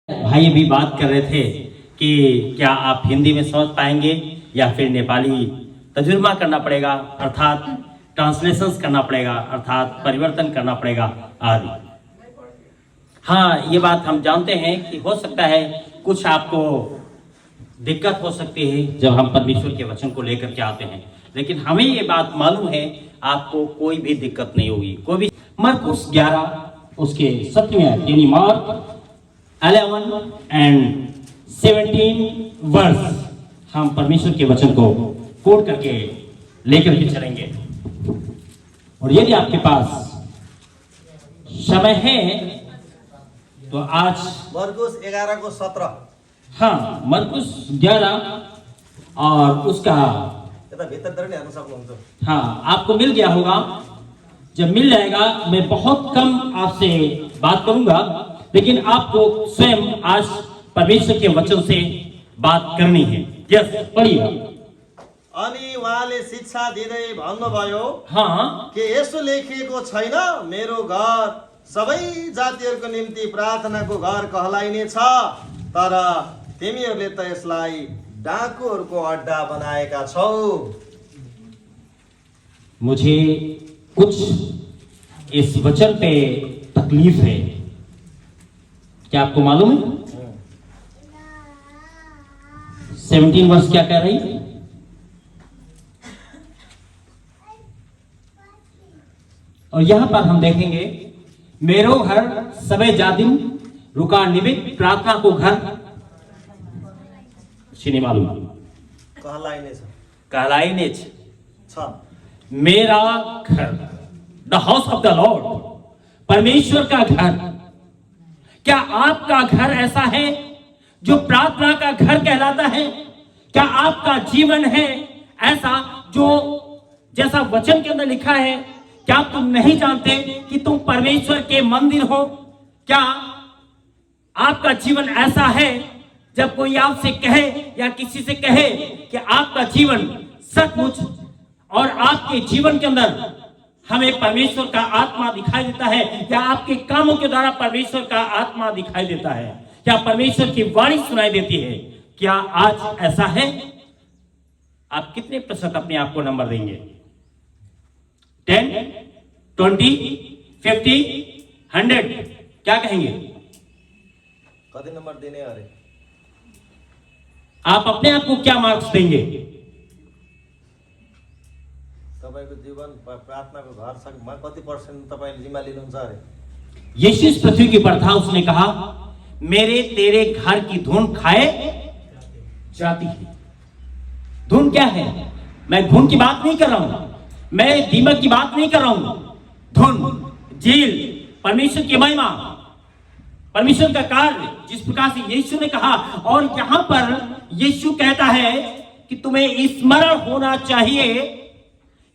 भाई अभी बात कर रहे थे कि क्या आप हिंदी में समझ पाएंगे या फिर नेपाली तर्जुमा करना पड़ेगा, अर्थात ट्रांसलेशंस करना पड़ेगा, अर्थात परिवर्तन करना पड़ेगा आदि। हाँ, ये बात हम जानते हैं कि हो सकता है कुछ आपको दिक्कत हो सकती है जब हम परमेश्वर के वचन को लेकर के आते हैं, लेकिन हमें ये बात मालूम है आपको कोई भी दिक्कत नहीं होगी। कोई भी मरकुस 11 उसके 7वें यानी मार्क 11 and 17 वर्स हम परमेश्वर के वचन को कोट करके लेकर के चलेंगे। और यदि आपके पास समय है तो आज मरकुस 11 को 17। हाँ, मरकुस 11 और उसका भीतर हेर्न सक्नुहुन्छ। हाँ, आपको मिल गया होगा। जब मिल जाएगा मैं बहुत कम आपसे बात करूंगा, लेकिन आपको स्वयं आज परमेश्वर के वचन से बात करनी है। यस, पढ़िए। अनि उहाँले शिक्षा दिँदै भन्नुभयो हाँ, कि यसो लेखिएको छैन, मेरो घर सबै जातिहरूको निम्ति प्रार्थनाको घर कहलाइनेछ, तर तिमीहरूले त यसलाई डाकुहरूको अड्डा बनाएका छौ। मुझे कुछ इस वचन पे तकलीफ है। क्या आपको मालूम है 17 वर्ष क्या कह रही? और यहां पर हम देखेंगे मेरो घर सबे जातिन रुका निमित्त प्रार्थना को घर सिने मालूम कहलाइने छ। मेरा घर, the house of the Lord, परमेश्वर का घर। क्या आपका घर ऐसा है जो प्रार्थना का घर कहलाता है? क्या आपका जीवन है ऐसा जो जैसा वचन के अंदर लिखा है? क्या तुम नहीं जानते कि तुम परमेश्वर के मंदिर हो? क्या आपका जीवन ऐसा है जब कोई आपसे कहे या किसी से कहे कि आपका जीवन सचमुच और आपके जीवन के अंदर हमें परमेश्वर का आत्मा दिखाई देता है, या आपके कामों के द्वारा परमेश्वर का आत्मा दिखाई देता है, क्या परमेश्वर की वाणी सुनाई देती है? क्या आज ऐसा है? आप कितने प्रतिशत अपने आप को नंबर देंगे? 10, 20, 50, 100? क्या कहेंगे? कति नंबर दिने अरे? आप अपने आप को क्या मार्क्स देंगे? तपाईको जीवन प्रार्थनाको घर छ, कति % तपाईले जिम्मा लिनुहुन्छ अरे? यीशु इस पृथ्वी की पर था, उसने कहा मेरे तेरे घर की धुन खाए जाती है। धुन क्या है? मैं धुन की बात नहीं कर रहा हूं, मैं दीमक की बात नहीं कर रहा हूं। धुन, झील, परमेश्वर की महिमा, परमेश्वर का कार्य, जिस प्रकार से यीशु ने कहा। और यहां पर यीशु कहता है कि तुम्हें स्मरण होना चाहिए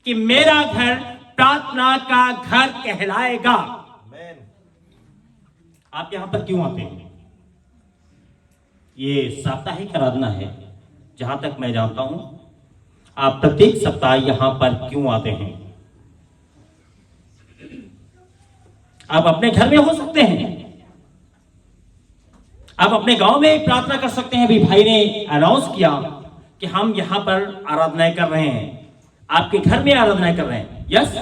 कि मेरा घर प्रार्थना का घर कहलाएगा। आप यहां पर क्यों आते हैं? ये साप्ताहिक आराधना है, जहां तक मैं जानता हूं। आप प्रत्येक सप्ताह यहां पर क्यों आते हैं? आप अपने घर में हो सकते हैं, आप अपने गांव में प्रार्थना कर सकते हैं। अभी भाई ने अनाउंस किया कि हम यहां पर आराधनाएं कर रहे हैं, आपके घर में आराधना कर रहे हैं। यस,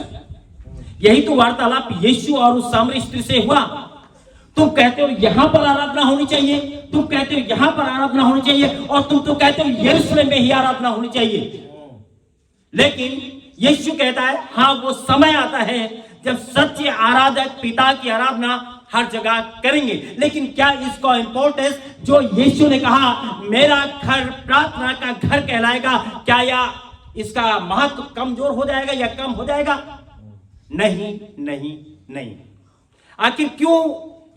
यही तो वार्तालाप यीशु और उस सामरी स्त्री से हुआ। तुम कहते हो यहां पर आराधना होनी चाहिए, तुम कहते हो यहां पर आराधना होनी चाहिए, और तुम तो कहते हो यरूशलेम में ही आराधना होनी चाहिए। लेकिन यीशु कहता है हां, वो समय आता है जब सच्चे आराधक पिता की आराधना हर जगह करेंगे। लेकिन क्या इसका इंपॉर्टेंस जो यीशु ने कहा मेरा घर प्रार्थना का घर कहलाएगा, क्या या इसका महत्व कमजोर हो जाएगा या कम हो जाएगा? नहीं, नहीं, नहीं। आखिर क्यों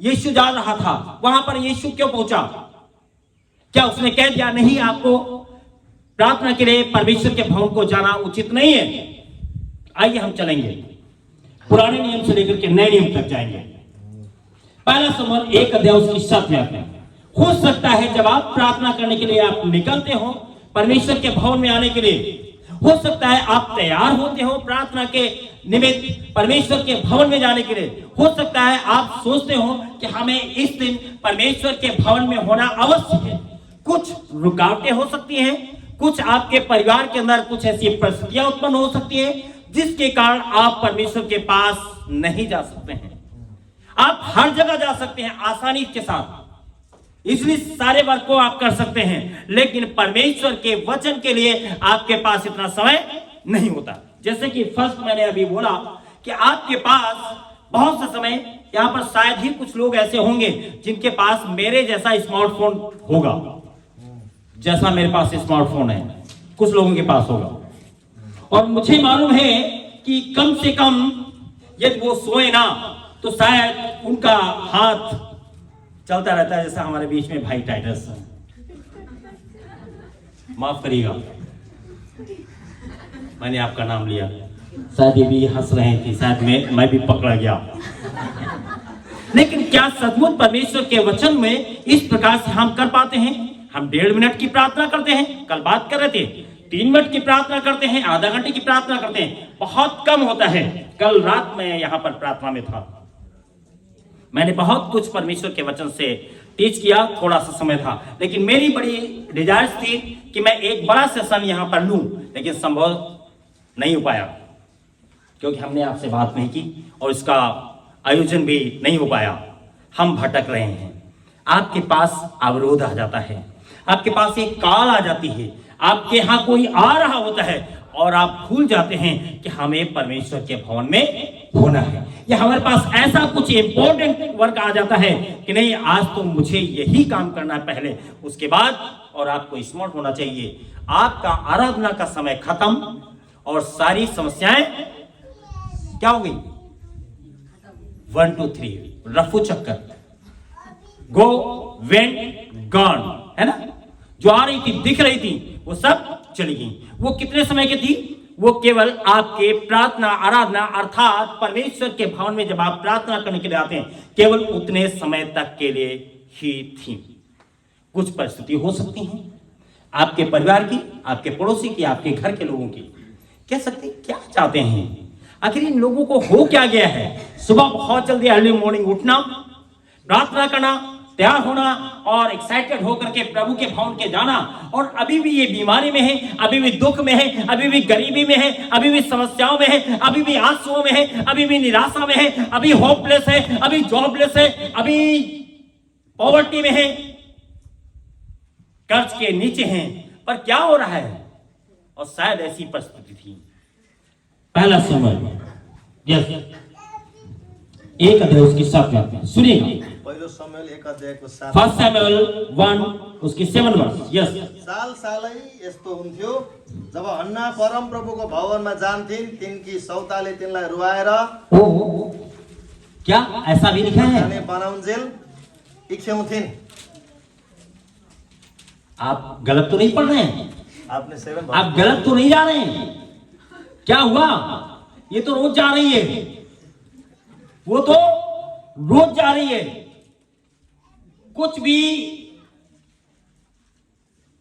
यीशु जा रहा था वहां पर? यीशु क्यों पहुंचा? क्या उसने कह दिया नहीं, आपको प्रार्थना के लिए परमेश्वर के भवन को जाना उचित नहीं है? आइए हम चलेंगे, पुराने नियम से लेकर के नए नियम तक जाएंगे। पहला समूह 1 अध्याय उसकी 7 में। हो सकता है जब आप प्रार्थना करने के लिए आप निकलते हो परमेश्वर के भवन में आने के लिए, हो सकता है आप तैयार होते हो प्रार्थना के निमित्त परमेश्वर के भवन में जाने के लिए। हो सकता है आप सोचते हो कि हमें इस दिन परमेश्वर के भवन में होना अवश्य है। कुछ रुकावटें हो सकती हैं, कुछ आपके परिवार के अंदर कुछ ऐसी परिस्थितियां उत्पन्न हो सकती है जिसके कारण आप परमेश्वर के पास नहीं जा सकते हैं। आप हर जगह जा सकते हैं आसानी के साथ, इसलिए सारे वर्क को आप कर सकते हैं, लेकिन परमेश्वर के वचन के लिए आपके पास इतना समय नहीं होता। जैसे कि फर्स्ट मैंने अभी बोला कि आपके पास बहुत सा समय, यहां पर शायद ही कुछ लोग ऐसे होंगे जिनके पास मेरे जैसा स्मार्टफोन होगा, जैसा मेरे पास स्मार्टफोन है, कुछ लोगों के पास होगा। और मुझे मालूम है कि कम से कम यदि वो सोए ना तो शायद उनका हाथ चलता रहता है, जैसा हमारे बीच में भाई टाइटस, माफ करिएगा मैंने आपका नाम लिया, शायद ये भी हंस रहे थे, शायद मैं भी पकड़ा गया। लेकिन क्या सचमुच परमेश्वर के वचन में इस प्रकार से हम कर पाते हैं? हम 1.5 मिनट की प्रार्थना करते हैं, कल बात कर रहे थे, 3 मिनट की प्रार्थना करते हैं, आधा घंटे की प्रार्थना करते हैं, बहुत कम होता है। कल रात में यहां पर प्रार्थना में था, मैंने बहुत कुछ परमेश्वर के वचन से टीच किया, थोड़ा सा समय था, लेकिन मेरी बड़ी डिजायर थी कि मैं एक बड़ा सेशन यहां पर लूं, लेकिन संभव नहीं हो पाया क्योंकि हमने आपसे बात नहीं की और इसका आयोजन भी नहीं हो पाया। हम भटक रहे हैं, आपके पास अवरोध आ जाता है, आपके पास एक कॉल आ जाती है, आपके यहां कोई आ रहा होता है और आप भूल जाते हैं कि हमें परमेश्वर के भवन में होना है, या हमारे पास ऐसा कुछ इंपॉर्टेंट वर्क आ जाता है कि नहीं, आज तो मुझे यही काम करना है पहले, उसके बाद, और आपको स्मार्ट होना चाहिए। आपका आराधना का समय खत्म और सारी समस्याएं क्या हो गई? 1 2 3 रफू चक्कर, गो वेंट गॉन, है ना? जो आ रही थी, दिख रही थी, वो सब चली गई। वो कितने समय की थी? वो केवल आपके प्रार्थना आराधना अर्थात परमेश्वर के भवन में जब आप प्रार्थना करने के लिए आते हैं, केवल उतने समय तक के लिए ही थी। कुछ परिस्थिति हो सकती हैं आपके परिवार की, आपके पड़ोसी की, आपके घर के लोगों की। कह सकते क्या चाहते हैं? आखिर इन लोगों को हो क्या गया है? सुबह बहुत जल्दी अर्ली मॉर्निंग उठना, प्रार्थना करना, तैयार होना और एक्साइटेड होकर के प्रभु के भवन के जाना, और अभी भी ये बीमारी में है, अभी भी दुख में है, अभी भी गरीबी में है, अभी भी समस्याओं में है, अभी भी आंसुओं में है, अभी भी निराशा में है, अभी होपलेस है, अभी जॉबलेस है, अभी पॉवर्टी में है, कर्ज के नीचे हैं। पर क्या हो रहा है? और शायद ऐसी परिस्थिति थी। पहला समय यस 1 अध्याय उसकी 7 में सुनिएगा। पहिलो शमूएल 1 अध्यायको 7, फर्स्ट शमूएल 1 उसकी 7 वर्ष। यस, सालसालै यस्तो हुन्थ्यो जब हन्ना परम प्रभुको भवनमा जान्थिन्, तिनकी सौताले तिनलाई रुवाएर ओ क्या ऐसा भी लिखा है? खाने बनाउन्जेल इख्याउँथिन्। आप गलत तो नहीं पढ़ रहे हैं? आपने 7 आप गलत तो नहीं जा रहे हैं? क्या हुआ? ये तो रोज जा रही है, वो तो रोज जा रही है, कुछ भी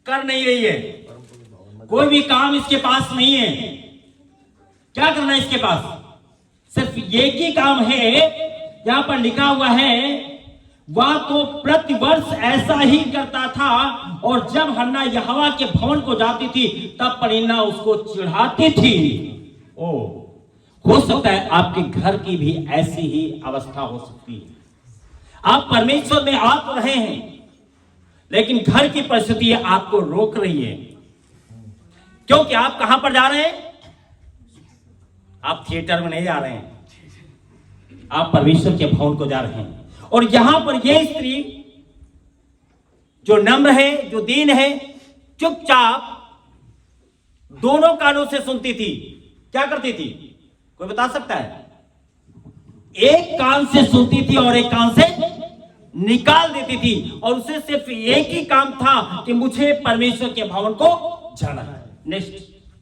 कर नहीं रही है, कोई भी काम इसके पास नहीं है। क्या करना है इसके पास? सिर्फ एक ही काम है, यहां पर लिखा हुआ है, वह तो प्रतिवर्ष ऐसा ही करता था, और जब हन्ना यहोवा के भवन को जाती थी तब परीना उसको चिढ़ाती थी। ओ, हो सकता है आपके घर की भी ऐसी ही अवस्था हो सकती है। आप परमेश्वर में आ तो रहे हैं, लेकिन घर की परिस्थिति आपको रोक रही है। क्योंकि आप कहां पर जा रहे हैं? आप थिएटर में नहीं जा रहे हैं, आप परमेश्वर के भवन को जा रहे हैं। और यहां पर यह स्त्री जो नम्र है, जो दीन है, चुपचाप दोनों कानों से सुनती थी। क्या करती थी? कोई बता सकता है? एक कान से सुनती थी और एक कान से निकाल देती थी, और उसे सिर्फ एक ही काम था कि मुझे परमेश्वर के भवन को जाना है। नेक्स्ट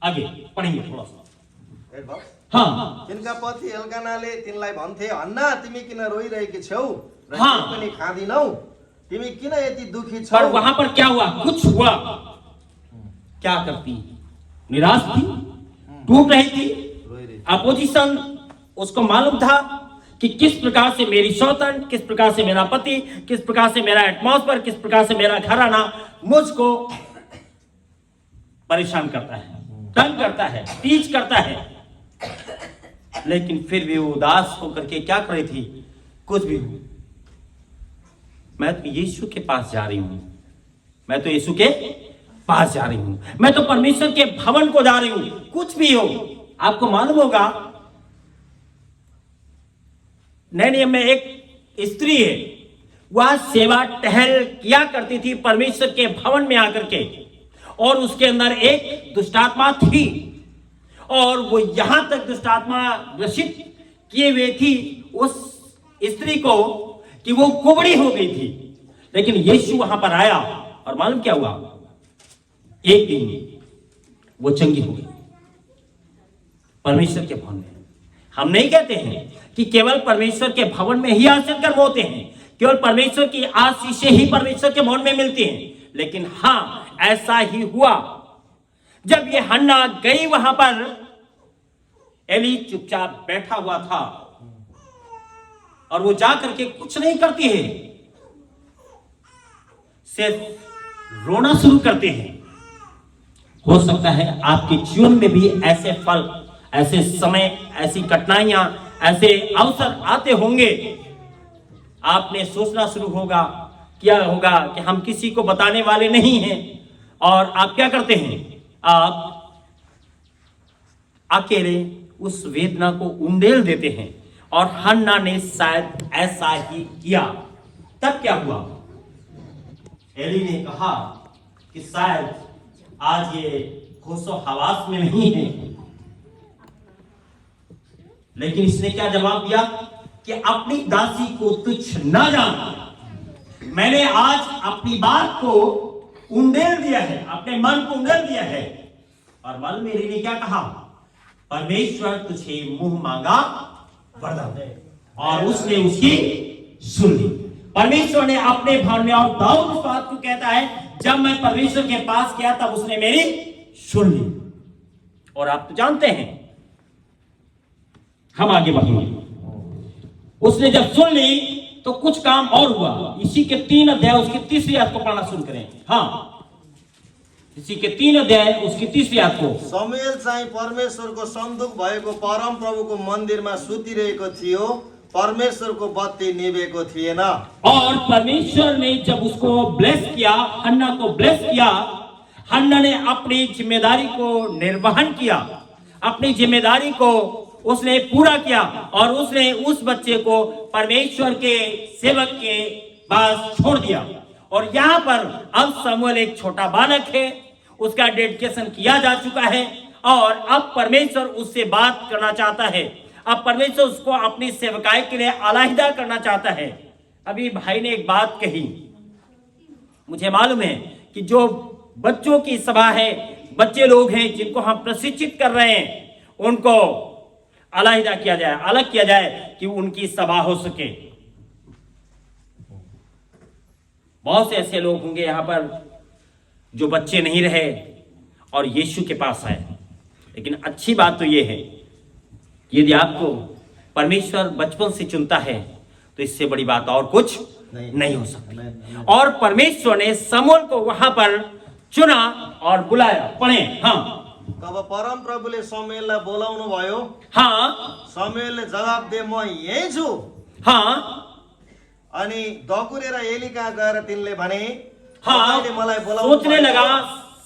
आगे पढ़ेंगे थोड़ा सा। हाँ, तिनका पति एल्कानाले तिनलाई भन्थे, हन्ना तिमी किन रोइरहेकी छौ र हाँ। केही पनि खाँदिनौ, तिमी किन यति दुखी पर छौ? वहां पर क्या हुआ? कुछ हुआ। क्या करती? निराश थी, टूट रही थी। रोई रही थी। अपोजिशन उसको मालूम था कि किस प्रकार से मेरी सौतन, किस प्रकार से मेरा पति, किस प्रकार से मेरा एटमॉस्फेयर, किस प्रकार से मेरा घराना मुझको परेशान करता है, तंग करता है, टीच करता है। लेकिन फिर भी वो उदास होकर के क्या कर रही थी? कुछ भी हो, मैं तो यीशु के पास जा रही हूं, मैं तो यीशु के पास जा रही हूं, मैं तो परमेश्वर के भवन को जा रही हूं। कुछ भी हो, आपको मालूम होगा नए नियम में एक स्त्री है, वह सेवा टहल किया करती थी परमेश्वर के भवन में आकर के, और उसके अंदर एक दुष्टात्मा थी, और वो यहां तक दुष्टात्मा ग्रसित किए हुए थी उस स्त्री को कि वो कुबड़ी हो गई थी। लेकिन यीशु वहां पर आया और मालूम क्या हुआ? एक दिन वो चंगी हो गई परमेश्वर के भवन में। हम नहीं कहते हैं कि केवल परमेश्वर के भवन में ही आश्चर्य कर्म होते हैं, केवल परमेश्वर की आशीषें ही परमेश्वर के भवन में मिलती हैं, लेकिन हां, ऐसा ही हुआ। जब ये हन्ना गई वहां पर, एली चुपचाप बैठा हुआ था और वो जाकर के कुछ नहीं करती है, सिर्फ रोना शुरू करते हैं। हो सकता है आपके जीवन में भी ऐसे फल, ऐसे समय, ऐसी कठिनाइयां, ऐसे अवसर आते होंगे। आपने सोचना शुरू होगा, क्या होगा कि हम किसी को बताने वाले नहीं हैं, और आप क्या करते हैं? आप अकेले उस वेदना को उंडेल देते हैं। और हन्ना ने शायद ऐसा ही किया। तब क्या हुआ? एली ने कहा कि शायद आज ये होशो हवास में नहीं है, लेकिन इसने क्या जवाब दिया कि अपनी दासी को तुच्छ न जान, मैंने आज अपनी बात को उंडेल दिया है, अपने मन को उंडेल दिया है। और मालूम एली ने क्या कहा? परमेश्वर तुझे मुंह मांगा वरदान दे, और उसने उसकी सुन ली। परमेश्वर ने अपने भवन में, और दाऊद उस बात को कहता है, जब मैं परमेश्वर के पास गया तब उसने मेरी सुन ली। और आप तो जानते हैं, हम आगे बढ़ेंगे। उसने जब सुन ली तो कुछ काम और हुआ। इसी के 3 अध्याय उसकी 3री आयत को पढ़ना शुरू करें। हाँ, इसी के 3 अध्याय उसकी 3री आयत को। समुएल चाहिँ परमेश्वरको सन्दुक भएको परम प्रभुको मन्दिरमा सुतिरहेको थियो, परमेश्वरको बत्ती निभेको थिएन। और परमेश्वर ने जब उसको ब्लेस किया, हन्ना को ब्लेस किया, हन्ना ने अपनी जिम्मेदारी को निर्वहन किया, अपनी जिम्मेदारी को उसने पूरा किया, और उसने उस बच्चे को परमेश्वर के सेवक के पास छोड़ दिया। और यहां पर अब समूएल एक छोटा बालक है, उसका डेडिकेशन किया जा चुका है, और अब परमेश्वर उससे बात करना चाहता है। अब परमेश्वर उसको अपनी सेवकाई के लिए अलहदा करना चाहता है। अभी भाई ने एक बात कही, मुझे मालूम है कि जो बच्चों की सभा है, बच्चे लोग हैं जिनको हम प्रशिक्षित कर रहे हैं, उनको अलहदा किया जाए, अलग किया जाए कि उनकी सभा हो सके। बहुत से ऐसे लोग होंगे यहां पर जो बच्चे नहीं रहे और यीशु के पास आए। लेकिन अच्छी बात तो यह है, यदि आपको परमेश्वर बचपन से चुनता है तो इससे बड़ी बात और कुछ नहीं हो सकती। और परमेश्वर ने समूएल को वहां पर चुना और बुलाया। पढ़े। हाँ, तब परम प्रभुले समुएललाई बोलाउनु भयो। हाँ, समुएलले जवाब दे, म यही छु। हाँ, अनि दकुरेर एली कहाँ गएर तिनले भने, हाँ, तपाईँले मलाई बोलाउनु सोचने भयो। लगा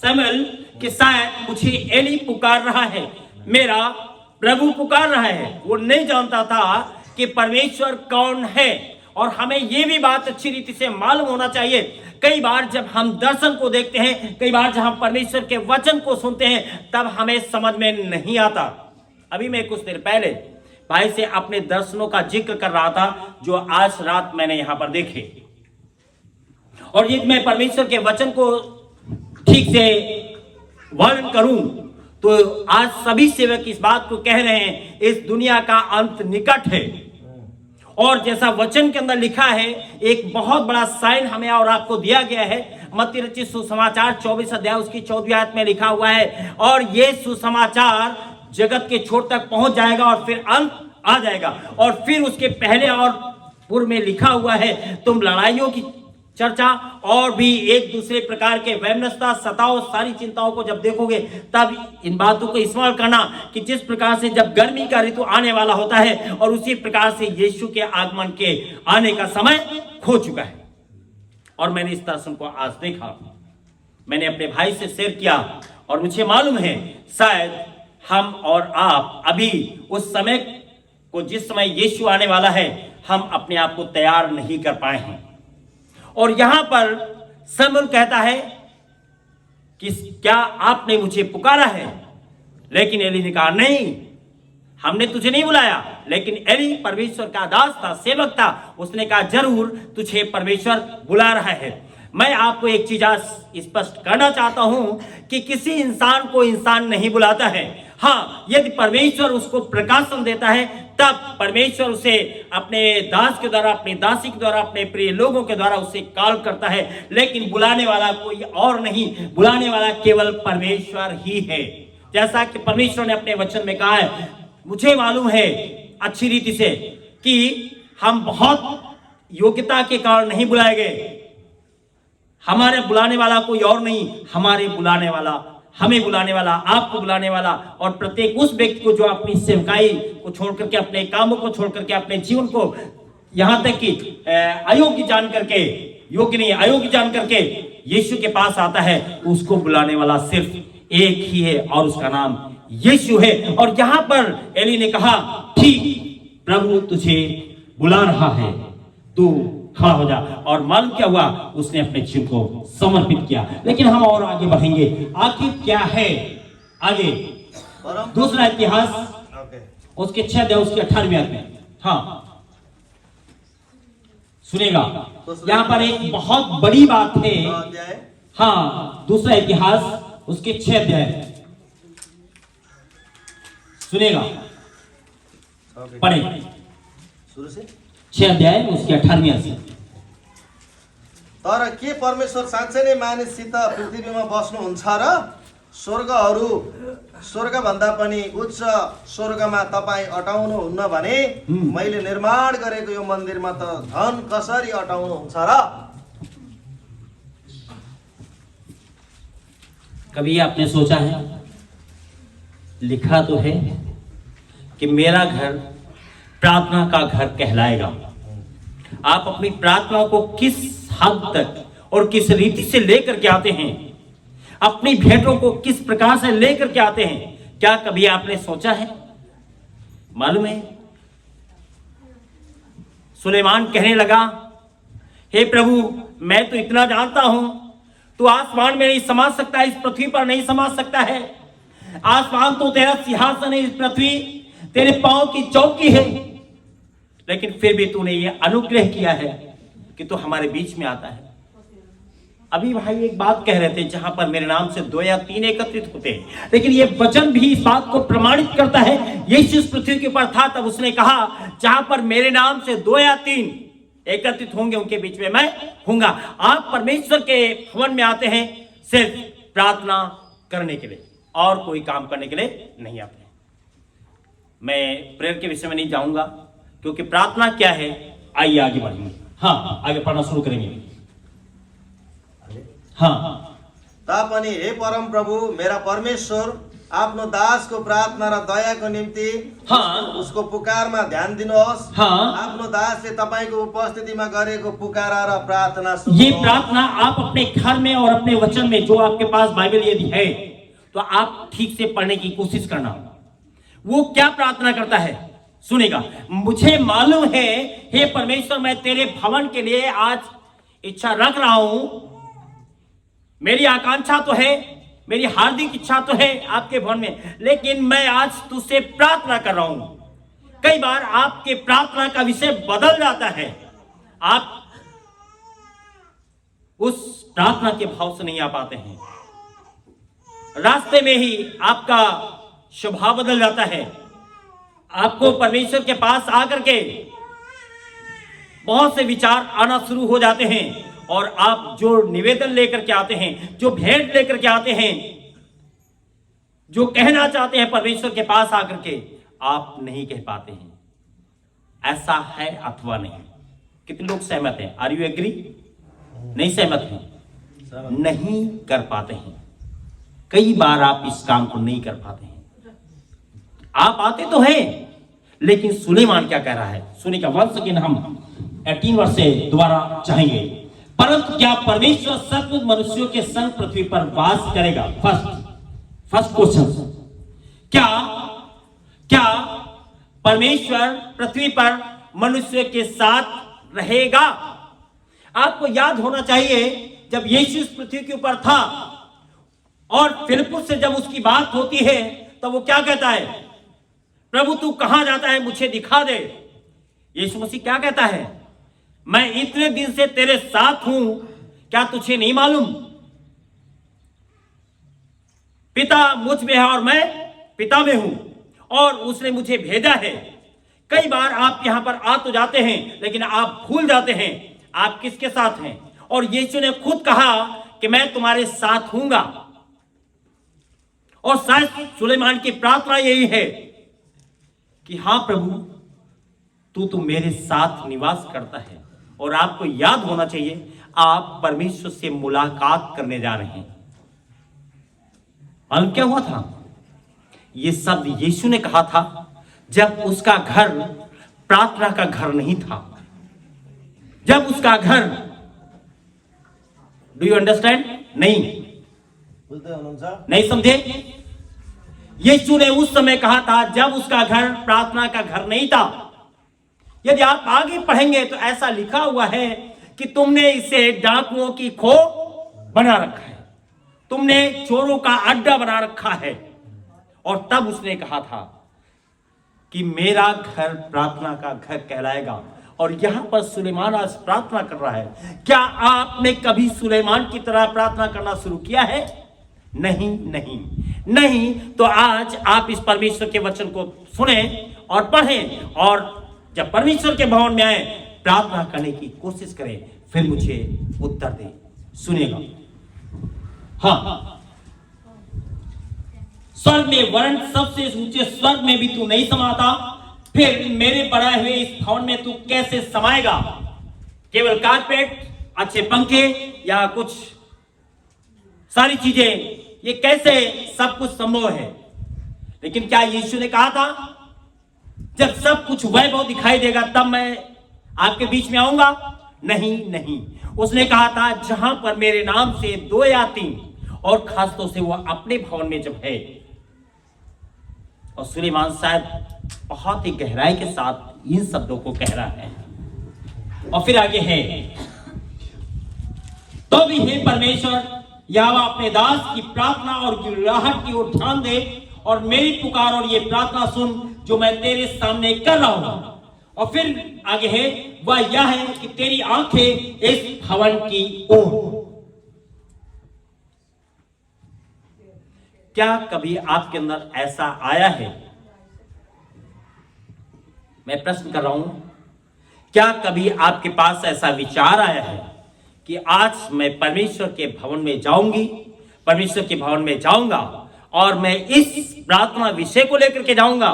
समूएल कि शायद मुझे एली पुकार रहा है, मेरा प्रभु पुकार रहा है। वो नहीं जानता था कि परमेश्वर कौन है। और हमें ये भी बात अच्छी रीति से मालूम होना चाहिए, कई बार जब हम दर्शन को देखते हैं, कई बार जब हम परमेश्वर के वचन को सुनते हैं, तब हमें समझ में नहीं आता। अभी मैं कुछ देर पहले भाई से अपने दर्शनों का जिक्र कर रहा था जो आज रात मैंने यहां पर देखे। और यदि मैं परमेश्वर के वचन को ठीक से वर्णन करूं तो आज सभी सेवक इस बात को कह रहे हैं, इस दुनिया का अंत निकट है। और जैसा वचन के अंदर लिखा है, एक बहुत बड़ा साइन हमें और आपको दिया गया है। मत्ती रचित सुसमाचार 24 अध्याय उसकी 14वीं आयत में लिखा हुआ है, और ये सुसमाचार जगत के छोर तक पहुंच जाएगा और फिर अंत आ जाएगा। और फिर उसके पहले और पूर्व में लिखा हुआ है, तुम लड़ाइयों की चर्चा और भी एक दूसरे प्रकार के वैमनस्यता, सताओ, सारी चिंताओं को जब देखोगे तब इन बातों को स्मरण करना कि जिस प्रकार से जब गर्मी का ऋतु आने वाला होता है और उसी प्रकार से यीशु के आगमन के आने का समय खो चुका है। और मैंने इस दर्शन को आज देखा, मैंने अपने भाई से शेयर किया और मुझे मालूम है शायद हम और आप अभी उस समय को, जिस समय यीशु आने वाला है, हम अपने आप को तैयार नहीं कर पाए हैं। और यहां पर शमूएल कहता है कि क्या आपने मुझे पुकारा है? लेकिन एली ने कहा नहीं, हमने तुझे नहीं बुलाया। लेकिन एली परमेश्वर का दास था, सेवक था, उसने कहा जरूर तुझे परमेश्वर बुला रहा है। मैं आपको एक चीज आज स्पष्ट करना चाहता हूं कि किसी इंसान को इंसान नहीं बुलाता है। हाँ, यदि परमेश्वर उसको प्रकाशन देता है तब परमेश्वर उसे अपने दास के द्वारा, अपनी दासी के द्वारा, अपने प्रिय लोगों के द्वारा उसे कॉल करता है। लेकिन बुलाने वाला कोई और नहीं, बुलाने वाला केवल परमेश्वर ही है। जैसा कि परमेश्वर ने अपने वचन में कहा है, मुझे मालूम है अच्छी रीति से कि हम बहुत योग्यता के कारण नहीं बुलाए गए। हमारे बुलाने वाला कोई और नहीं, हमारे बुलाने वाला, हमें बुलाने वाला, आपको बुलाने वाला, और प्रत्येक उस व्यक्ति को जो अपनी सेवकाई को छोड़ करके, अपने कामों को छोड़ करके, अपने जीवन को यहां तक कि अयोग्य जान करके, योग्य नहीं अयोग्य जान करके यीशु के पास आता है, उसको बुलाने वाला सिर्फ एक ही है और उसका नाम यीशु है। और यहां पर एली ने कहा, ठीक, प्रभु तुझे बुला रहा है, तू खड़ा हो जा। और मालूम क्या हुआ, उसने अपने जीव को समर्पित किया। लेकिन हम और आगे बढ़ेंगे, आखिर क्या है आगे। दूसरा इतिहास उसके 6 अध्याय उसके 18वें अध्याय में, हाँ सुनेगा, यहाँ पर एक बहुत बड़ी बात है। हाँ, दूसरा इतिहास उसके 6 अध्याय सुनेगा, पढ़े सुरु से 6 अध्याय उसके 18वें अध्याय। तर के परमेश्वर साँच्चै नै मानिससित पृथ्वीमा बस्नुहुन्छ र स्वर्गभन्दा पनि उच्च स्वर्गमा तपाईँ अटाउनुहुन्न भने मैले निर्माण गरेको यो मन्दिरमा त धन कसरी अटाउनुहुन्छ र? कभी आपने सोचा है, लिखा तो है कि मेरा घर प्रार्थना का घर कहलाएगा। आप अपनी प्रार्थना को किस हद तक और किस रीति से लेकर के आते हैं, अपनी भेंटों को किस प्रकार से लेकर के आते हैं, क्या कभी आपने सोचा है? मालूम है, सुलेमान कहने लगा, हे प्रभु, मैं तो इतना जानता हूं, तू आसमान में नहीं समा सकता, इस पृथ्वी पर नहीं समा सकता है। आसमान तो तेरा सिंहासन है, इस पृथ्वी तेरे पांव की चौकी है। लेकिन फिर भी तूने ये अनुग्रह किया है कि तू हमारे बीच में आता है। अभी भाई एक बात कह रहे थे, जहां पर मेरे नाम से 2 या 3 एकत्रित होते हैं, लेकिन ये वचन भी इस बात को प्रमाणित करता है। यीशु इस पृथ्वी के ऊपर था, तब उसने कहा, जहां पर मेरे नाम से 2 या 3 एकत्रित होंगे, उनके बीच में मैं हूंगा। आप परमेश्वर के भवन में आते हैं सिर्फ प्रार्थना करने के लिए, और कोई काम करने के लिए नहीं आते। मैं प्रेयर के विषय में नहीं जाऊंगा, क्योंकि प्रार्थना क्या है, आइए आगे बढ़ेंगे। हाँ, आगे पढ़ना शुरू करेंगे। हाँ, तापनि हे परम प्रभु मेरा परमेश्वर, आफ्नो दासको प्रार्थना र दयाको निम्ति उसको पुकारमा ध्यान दिनुहोस्। आफ्नो दासले तपाईको उपस्थितिमा गरेको पुकारा र प्रार्थना ये प्रार्थना आप अपने घर में और अपने वचन में, जो आपके पास बाइबल यदि है तो आप ठीक से पढ़ने की कोशिश करना। वो क्या प्रार्थना करता है सुनेगा। मुझे मालूम है, हे परमेश्वर, मैं तेरे भवन के लिए आज इच्छा रख रहा हूं। मेरी आकांक्षा तो है, मेरी हार्दिक इच्छा तो है आपके भवन में, लेकिन मैं आज तुझसे प्रार्थना कर रहा हूं। कई बार आपके प्रार्थना का विषय बदल जाता है, आप उस प्रार्थना के भाव से नहीं आ पाते हैं, रास्ते में ही आपका स्वभाव बदल जाता है। आपको परमेश्वर के पास आकर के बहुत से विचार आना शुरू हो जाते हैं, और आप जो निवेदन लेकर के आते हैं, जो भेंट लेकर के आते हैं, जो कहना चाहते हैं परमेश्वर के पास आकर के, आप नहीं कह पाते हैं। ऐसा है अथवा नहीं? कितने लोग सहमत हैं? Are you agree? नहीं सहमत हैं? नहीं कर पाते हैं। कई बार आप इस काम को नहीं कर पाते हैं। आप आते तो हैं, लेकिन सुलेमान क्या कह रहा है? सुनिएगा, 1 सेकेंड, हम 18 वर्ष से दोबारा चाहेंगे। परंतु क्या परमेश्वर सचमुच मनुष्यों के संग पृथ्वी पर वास करेगा? फर्स्ट क्वेश्चन, क्या परमेश्वर पृथ्वी पर मनुष्य के साथ रहेगा? आपको याद होना चाहिए, जब यीशु इस पृथ्वी के ऊपर था और फिलिप्पुस से जब उसकी बात होती है, तो वो क्या कहता है? प्रभु तू कहां जाता है, मुझे दिखा दे। यीशु मसीह क्या कहता है? मैं इतने दिन से तेरे साथ हूं, क्या तुझे नहीं मालूम? पिता मुझ में है और मैं पिता में हूं, और उसने मुझे भेजा है। कई बार आप यहां पर आ तो जाते हैं, लेकिन आप भूल जाते हैं आप किसके साथ हैं। और यीशु ने खुद कहा कि मैं तुम्हारे साथ हूंगा। और शायद सुलेमान की प्रार्थना यही है कि हां प्रभु, तू मेरे साथ निवास करता है। और आपको याद होना चाहिए, आप परमेश्वर से मुलाकात करने जा रहे हैं। मालूम क्या हुआ था? ये शब्द यीशु ने कहा था जब उसका घर प्रार्थना का घर नहीं था, जब उसका घर, डू यू अंडरस्टैंड? नहीं समझे? यीशु ने उस समय कहा था जब उसका घर प्रार्थना का घर नहीं था। यदि आप आगे पढ़ेंगे तो ऐसा लिखा हुआ है कि तुमने इसे डाकुओं की खो बना रखा है, तुमने चोरों का अड्डा बना रखा है। और तब उसने कहा था कि मेरा घर प्रार्थना का घर कहलाएगा। और यहां पर सुलेमान आज प्रार्थना कर रहा है। क्या आपने कभी सुलेमान की तरह प्रार्थना करना शुरू किया है? नहीं। तो आज आप इस परमेश्वर के वचन को सुने और पढ़ें, और जब परमेश्वर के भवन में आए, प्रार्थना करने की कोशिश करें, फिर मुझे उत्तर दें। सुनेगा? हाँ, स्वर्ग में, वरन सबसे ऊंचे स्वर्ग में भी तू नहीं समाता, फिर मेरे बनाए हुए इस भवन में तू कैसे समाएगा? केवल कारपेट, अच्छे पंखे या कुछ सारी चीजें, ये कैसे सब कुछ संभव है? लेकिन क्या यीशु ने कहा था जब सब कुछ वैभव दिखाई देगा तब मैं आपके बीच में आऊंगा? नहीं। उसने कहा था जहां पर मेरे नाम से 2 या 3 और खासतौर से वो अपने भवन में जब है। और सुलेमान शायद बहुत ही गहराई के साथ इन शब्दों को कह रहा है। और फिर आगे है, तो भी हे परमेश्वर यहोवा अपने दास की प्रार्थना और गिड़गिड़ाहट की ओर ध्यान दे, और मेरी पुकार और ये प्रार्थना सुन जो मैं तेरे सामने कर रहा हूं। और फिर आगे है, वह यह है कि तेरी आंखें इस भवन की ओर। क्या कभी आपके अंदर ऐसा आया है? मैं प्रश्न कर रहा हूं, क्या कभी आपके पास ऐसा विचार आया है कि आज मैं परमेश्वर के भवन में जाऊंगी, परमेश्वर के भवन में जाऊंगा और मैं इस प्रार्थना विषय को लेकर के जाऊंगा,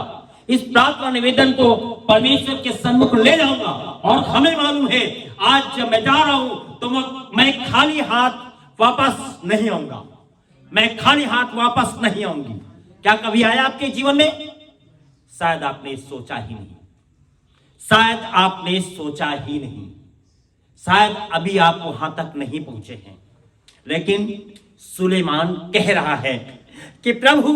इस प्रार्थना निवेदन को परमेश्वर के सन्मुख ले जाऊंगा। और हमें मालूम है आज जब मैं जा रहा हूं तो मैं खाली हाथ वापस नहीं आऊंगा, मैं खाली हाथ वापस नहीं आऊंगी। क्या कभी आया आपके जीवन में? शायद आपने सोचा ही नहीं, शायद आपने सोचा ही नहीं, शायद अभी आप वहां तक नहीं पहुंचे हैं। लेकिन सुलेमान कह रहा है कि प्रभु,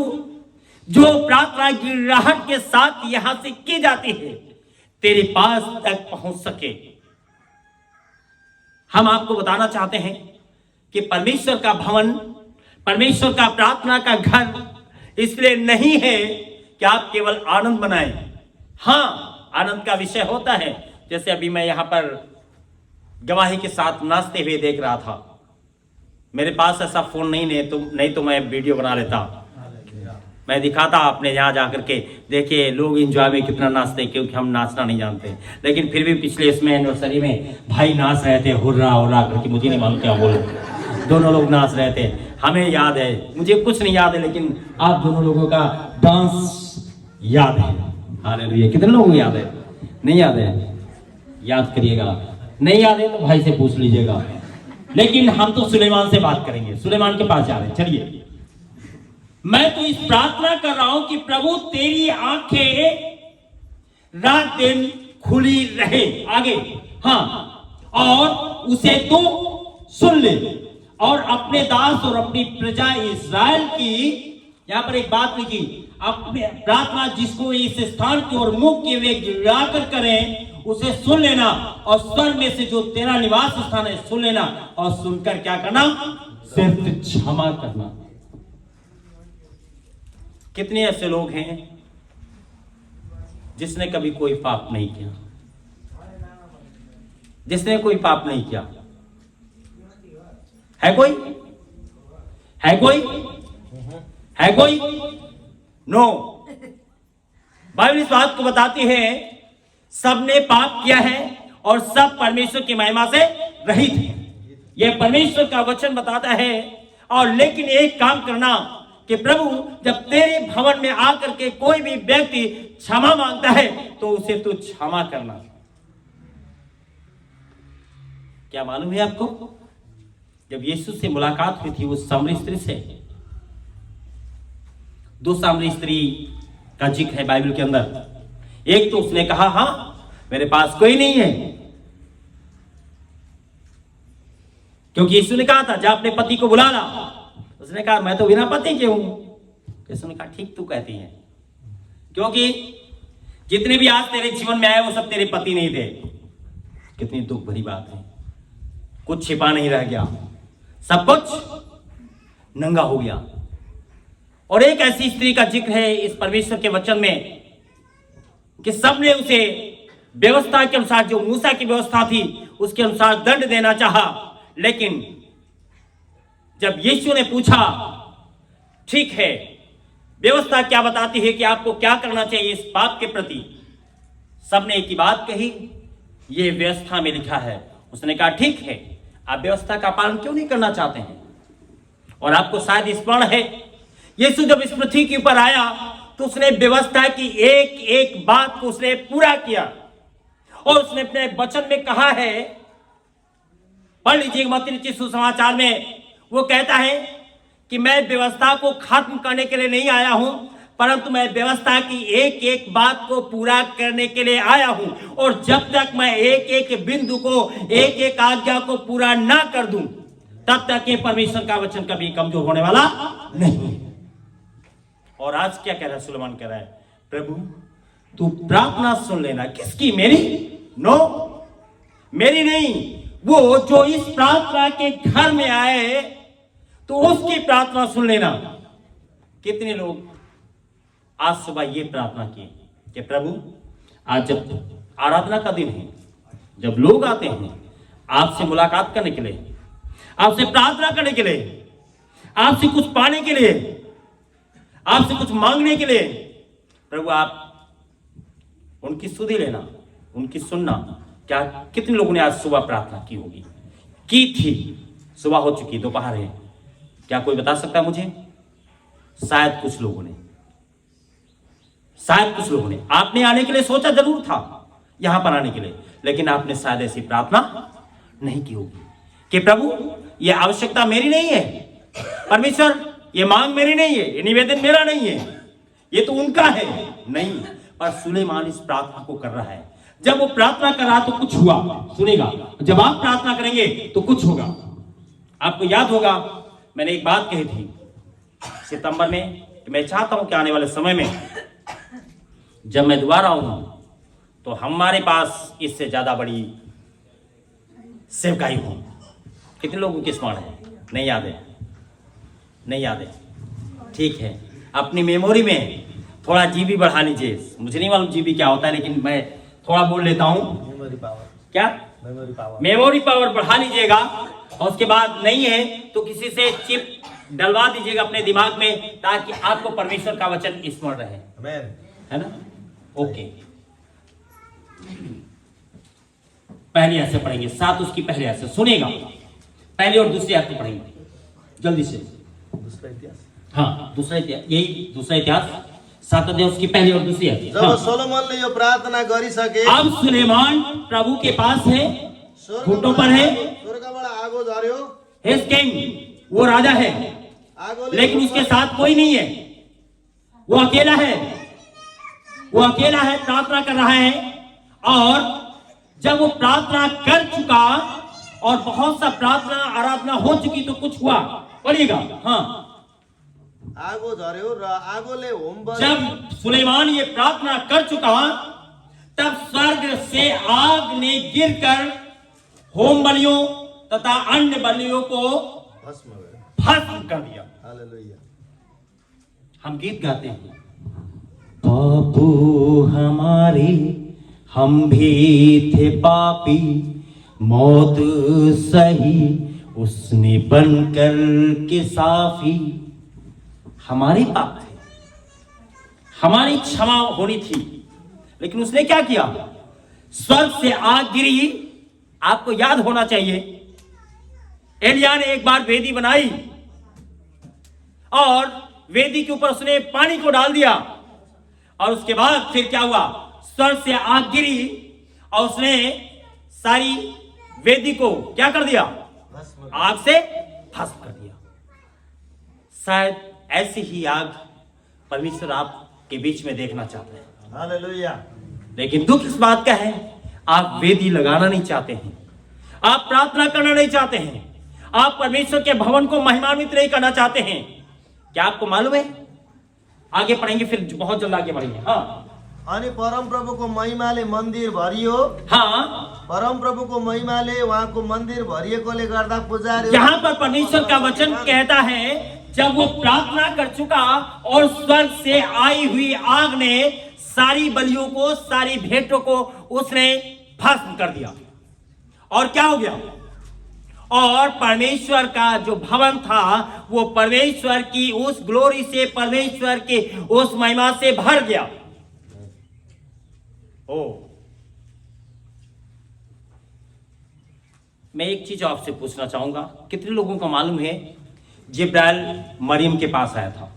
जो प्रार्थना गिड़गिड़ाहट के साथ यहां से की जाती है तेरे पास तक पहुंच सके। हम आपको बताना चाहते हैं कि परमेश्वर का भवन, परमेश्वर का प्रार्थना का घर इसलिए नहीं है कि आप केवल आनंद मनाएं। हां, आनंद का विषय होता है। जैसे अभी मैं यहां पर गवाही के साथ नाचते हुए देख रहा था। मेरे पास ऐसा फोन नहीं तो मैं वीडियो बना लेता, मैं दिखाता आपने यहाँ जाकर के, देखिए लोग एंजॉय में कितना नाचते, क्योंकि हम नाचना नहीं जानते। लेकिन फिर भी पिछले इसमें एनिवर्सरी में भाई नाच रहे थे, हुर्रा हुर्रा करके, मुझे नहीं मालूम क्या बोलूं। दोनों लोग नाच रहे थे। हमें याद है, मुझे कुछ नहीं याद है, लेकिन आप दोनों लोगों का डांस याद है। हालेलुया। कितने लोगों को याद है? नहीं याद है? याद करिएगा। नहीं याद है तो भाई से पूछ लीजिएगा। लेकिन हम तो सुलेमान से बात करेंगे। सुलेमान के पास जा रहे हैं। चलिए, मैं तो इस प्रार्थना कर रहा हूं कि प्रभु तेरी आंखें रात दिन खुली रहे। आगे, हाँ, और उसे तो सुन ले और अपने दास और अपनी प्रजा इस्राएल की, यहां पर एक बात लिखी, अपने प्रार्थना जिसको इस स्थान की ओर मुख किए हुए गिराकर करें, उसे सुन लेना और स्वर्ग में से जो तेरा निवास स्थान है सुन लेना और सुनकर क्या करना? सिर्फ क्षमा करना। कितने ऐसे लोग हैं जिसने कभी कोई पाप नहीं किया? जिसने कोई पाप नहीं किया है? कोई है? कोई है? कोई? नो। बाइबल इस बात को बताती है, सबने पाप किया है और सब परमेश्वर की महिमा से रहित है। यह परमेश्वर का वचन बताता है। और लेकिन एक काम करना कि प्रभु जब तेरे भवन में आकर के कोई भी व्यक्ति क्षमा मांगता है तो उसे तू क्षमा करना। क्या मालूम है आपको, जब यीशु से मुलाकात हुई थी उस सामरी स्त्री से, दो सामरी स्त्री का जिक्र है बाइबल के अंदर। एक तो उसने कहा, हाँ मेरे पास कोई नहीं है, क्योंकि यीशु ने कहा था जा अपने पति को बुला ला। उसने कहा मैं तो बिना पति के हूं। यीशु ने कहा ठीक तू कहती है, क्योंकि जितने भी आज तेरे जीवन में आए वो सब तेरे पति नहीं थे। कितनी दुख भरी बात है। कुछ छिपा नहीं रह गया, सब कुछ नंगा हो गया। और एक ऐसी स्त्री का जिक्र है इस परमेश्वर के वचन में कि सबने उसे व्यवस्था के अनुसार, जो मूसा की व्यवस्था थी उसके अनुसार दंड देना चाहा, लेकिन जब यीशु ने पूछा ठीक है व्यवस्था क्या बताती है कि आपको क्या करना चाहिए इस पाप के प्रति, सबने एक ही बात कही, ये व्यवस्था में लिखा है। उसने कहा ठीक है, आप व्यवस्था का पालन क्यों नहीं करना चाहते हैं? और आपको शायद स्मरण है, यीशु जब इस पृथ्वी के ऊपर आया तो उसने व्यवस्था की एक एक बात को उसने पूरा किया। और उसने अपने वचन में कहा है, पढ़ लीजिए मत्ती रचित सुसमाचार में, वो कहता है कि मैं व्यवस्था को खत्म करने के लिए नहीं आया हूं, परंतु मैं व्यवस्था की एक एक बात को पूरा करने के लिए आया हूं। और जब तक मैं एक एक बिंदु को, एक एक आज्ञा को पूरा ना कर दूं, तब तक ये परमेश्वर का वचन कभी कमजोर होने वाला नहीं। और आज क्या कह रहा है सुलेमान? कह रहा है प्रभु तू प्रार्थना सुन लेना। किसकी? मेरी? नो, मेरी नहीं। वो जो इस प्रार्थना के घर में आए तो उसकी प्रार्थना सुन लेना। कितने लोग आज सुबह ये प्रार्थना की कि प्रभु आज जब आराधना का दिन है, जब लोग आते हैं आपसे मुलाकात करने के लिए, आपसे प्रार्थना करने के लिए, आपसे कुछ पाने के लिए, आपसे कुछ मांगने के लिए, प्रभु आप उनकी सुधि लेना, उनकी सुनना। क्या कितने लोगों ने आज सुबह प्रार्थना की होगी? की थी, सुबह हो चुकी, दोपहर है। क्या कोई बता सकता है मुझे? शायद कुछ लोगों ने, शायद कुछ लोगों ने, आपने आने के लिए सोचा जरूर था यहां पर आने के लिए, लेकिन आपने शायद ऐसी प्रार्थना नहीं की होगी कि प्रभु ये आवश्यकता मेरी नहीं है, परमेश्वर ये मांग मेरी नहीं है, ये निवेदन मेरा नहीं है, ये तो उनका है। नहीं, पर सुलेमान इस प्रार्थना को कर रहा है। जब वो प्रार्थना कर रहा तो कुछ हुआ, सुनेगा। जब आप प्रार्थना करेंगे तो कुछ होगा। आपको याद होगा मैंने एक बात कही थी सितंबर में कि मैं चाहता हूं कि आने वाले समय में जब मैं दोबारा आऊं तो हमारे पास इससे ज्यादा बड़ी सेवकाई हो। कितने लोगों की स्मरण है? नहीं याद है? नहीं याद है? ठीक है, अपनी मेमोरी में थोड़ा जीबी बढ़ा लीजिए। मुझे नहीं मालूम जीबी क्या होता है, लेकिन मैं थोड़ा बोल लेता हूं। Memory power. क्या? मेमोरी पावर बढ़ा लीजिएगा। और उसके बाद नहीं है तो किसी से चिप डलवा दीजिएगा अपने दिमाग में, ताकि आपको परमेश्वर का वचन स्मरण रहे। आमीन, है ना? ओके, पहली आयत से पढ़ेंगे, साथ उसकी पहली आयत से सुनेगा। पहली और दूसरी आयत पढ़ेंगे। जल्दी से। दूसरा इतिहास। हाँ, दूसरा इतिहास, यही दूसरा इतिहास 7 अध्याय उसकी पहली और दूसरी आयत। जब हाँ। सोलोमनले यो प्रार्थना गरिसके, अब सुलेमान प्रभु के पास है, घुटनों पर है। स्वर्गबाट आगो झर्यो, His king, वो राजा है, आगोले लेकिन उसके साथ कोई नहीं है, वो अकेला है। वो अकेला है, प्रार्थना कर रहा है। और जब वो प्रार्थना कर चुका और बहुत सा प्रार्थना आराधना हो चुकी तो कुछ हुआ, पढ़िएगा। हाँ, आगो झर्यो र आगोले होम बलि, जब सुलेमान ये प्रार्थना कर चुका तब स्वर्ग से आग ने गिरकर होम बलियों तथा अन्य बलियों को भस्म गर्यो। भस्म कर दिया। हालेलुया। हम गीत गाते हैं, बापू हमारे हम भी थे पापी, मौत सही उसने बनकर के साफी। हमारे पाप थे, हमारी क्षमा होनी थी, लेकिन उसने क्या किया? स्वर्ग से आग गिरी। आपको याद होना चाहिए, एलिया ने एक बार वेदी बनाई और वेदी के ऊपर उसने पानी को डाल दिया, और उसके बाद फिर क्या हुआ? स्वर्ग से आग गिरी और उसने सारी वेदी को क्या कर दिया? आग से भस्म कर दिया। शायद ऐसी ही आग परमेश्वर आपके बीच में देखना चाहते हैं। हालेलुया। लेकिन दुख इस बात का है, आप वेदी लगाना नहीं चाहते हैं, आप प्रार्थना करना नहीं चाहते हैं, आप परमेश्वर के भवन को महिमान्वित नहीं करना चाहते हैं। क्या आपको मालूम है? आगे पढ़ेंगे, फिर बहुत जल्द आगे बढ़ेंगे। हाँ, अनि परम प्रभुको महिमाले मन्दिर भरियो। हाँ, परम प्रभुको महिमाले उहाँको मन्दिर भरिएकोले गर्दा पुजारी, यहाँ पर परमेश्वर का वचन कहता है, जब वो प्रार्थना कर चुका और स्वर्ग से आई हुई आग ने सारी बलियों को, सारी भेंटों को उसने भस्म कर दिया। और क्या हो गया? और परमेश्वर का जो भवन था वो परमेश्वर की उस ग्लोरी से, परमेश्वर के उस महिमा से भर गया। ओ, मैं एक चीज आपसे पूछना चाहूंगा, कितने लोगों को मालूम है जिब्राइल मरियम के पास आया था?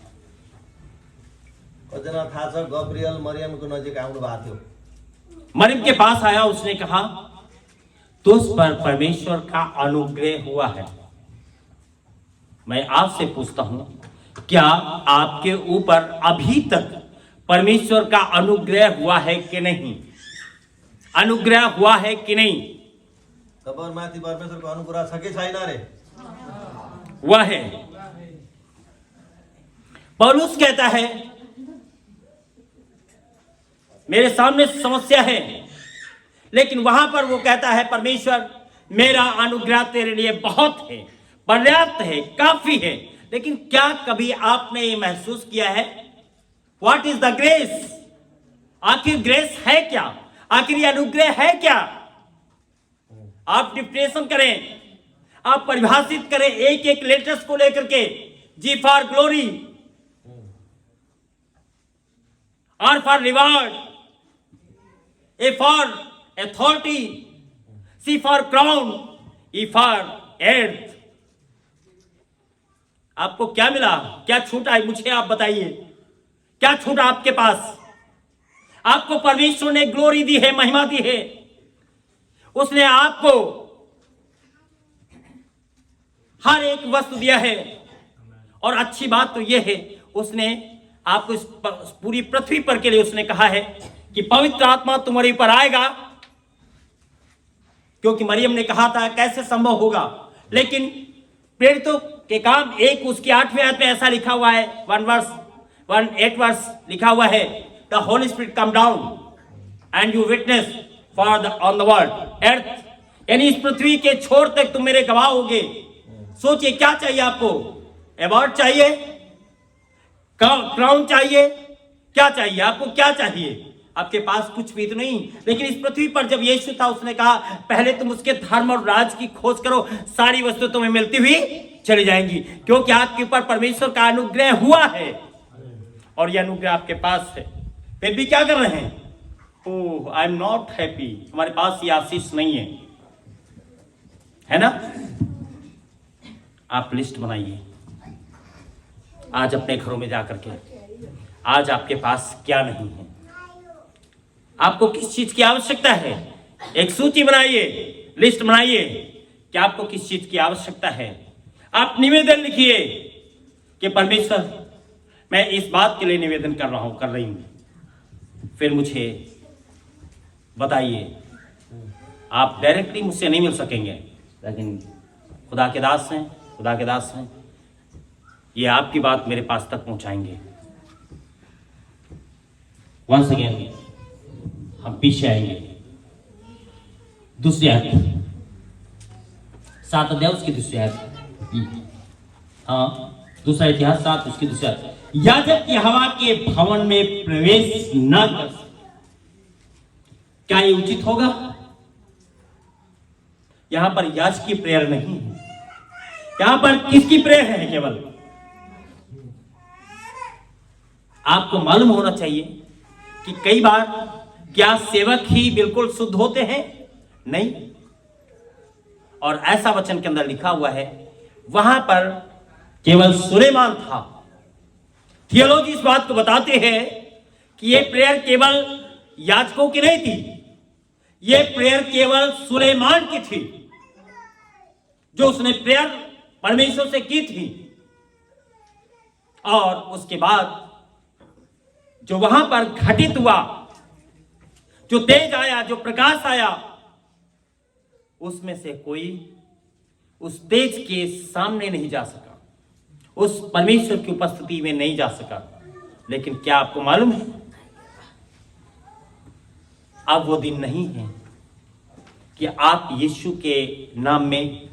कतिजना थाहा छ गब्रियल मरियमको नजिक आउनु भएको थियो। मरियम के पास आया, उसने कहा तुझ पर परमेश्वर का अनुग्रह हुआ है। मैं आपसे पूछता हूं, क्या आपके ऊपर अभी तक परमेश्वर का अनुग्रह हुआ है कि नहीं? अनुग्रह हुआ है कि नहीं? तपाईहरुमाथि परमेश्वरको अनुग्रह छ कि छैन रे? हुआ है। पौलुस कहता है, मेरे सामने समस्या है, लेकिन वहां पर वो कहता है, परमेश्वर मेरा अनुग्रह तेरे लिए बहुत है, पर्याप्त है, काफी है। लेकिन क्या कभी आपने ये महसूस किया है, व्हाट इज द ग्रेस? आखिर ग्रेस है क्या? आखिर ये अनुग्रह है क्या? आप डिफिनेशन करें, आप परिभाषित करें एक एक लेटर्स को लेकर के। G for glory, R for reward, A for authority, C for crown, E for earth. आपको क्या मिला? क्या छूटा है? मुझे आप बताइए, क्या छूटा आपके पास? आपको परमेश्वर ने ग्लोरी दी है, महिमा दी है। उसने आपको हर एक वस्तु दिया है, और अच्छी बात तो यह है, उसने आपको इस पूरी पृथ्वी पर के लिए उसने कहा है कि पवित्र आत्मा तुम्हारे ऊपर आएगा, क्योंकि मरियम ने कहा था कैसे संभव होगा। लेकिन प्रेरितों के काम 1 उसकी 8वें आयत में ऐसा लिखा हुआ है, 8 वर्स लिखा हुआ है, the Holy Spirit come down and you witness for the on the world earth, यानी इस पृथ्वी के छोर तक तुम मेरे गवाह होगे। सोचिए, क्या चाहिए आपको? अवार्ड चाहिए? क्राउन चाहिए? क्या चाहिए आपको? क्या चाहिए? आपके पास कुछ भी तो नहीं। लेकिन इस पृथ्वी पर जब यीशु था, उसने कहा पहले तुम उसके धर्म और राज की खोज करो, सारी वस्तु तुम्हें मिलती हुई चली जाएंगी, क्योंकि आपके ऊपर परमेश्वर का अनुग्रह हुआ है और यह अनुग्रह आपके पास है। फिर भी क्या कर रहे हैं? ओह, आई एम नॉट हैप्पी, हमारे पास ये आशीष नहीं है, है ना? आप लिस्ट बनाइए आज अपने घरों में जाकर के, आज आपके पास क्या नहीं है, आपको किस चीज की आवश्यकता है। एक सूची बनाइए, लिस्ट बनाइए कि आपको किस चीज की आवश्यकता है। आप निवेदन लिखिए कि परमेश्वर मैं इस बात के लिए निवेदन कर रही हूं, फिर मुझे बताइए। आप डायरेक्टली मुझसे नहीं मिल सकेंगे, लेकिन खुदा के दास हैं, ये आपकी बात मेरे पास तक पहुंचाएंगे। वंस अगेन हम पीछे आएंगे, दूसरी आयत, 7 अध्याय उसकी दूसरी आयत, हाँ दूसरा इतिहास 7 उसकी दूसरी आयत। याजक यहोवा के भवन में प्रवेश न कर सके, क्या ये उचित होगा? यहां पर याजक की प्रेयर नहीं है, यहां पर किसकी प्रेयर है? केवल आपको मालूम होना चाहिए कि कई बार क्या सेवक ही बिल्कुल शुद्ध होते हैं? नहीं। और ऐसा वचन के अंदर लिखा हुआ है, वहां पर केवल सुलेमान था। थियोलॉजी इस बात को बताते हैं कि यह प्रेयर केवल याजकों की नहीं थी, यह प्रेयर केवल सुलेमान की थी, जो उसने प्रेयर परमेश्वर से की थी। और उसके बाद जो वहां पर घटित हुआ, जो तेज आया, जो प्रकाश आया, उसमें से कोई उस तेज के सामने नहीं जा सका, उस परमेश्वर की उपस्थिति में नहीं जा सका। लेकिन क्या आपको मालूम है, अब वो दिन नहीं है कि आप यीशु के नाम में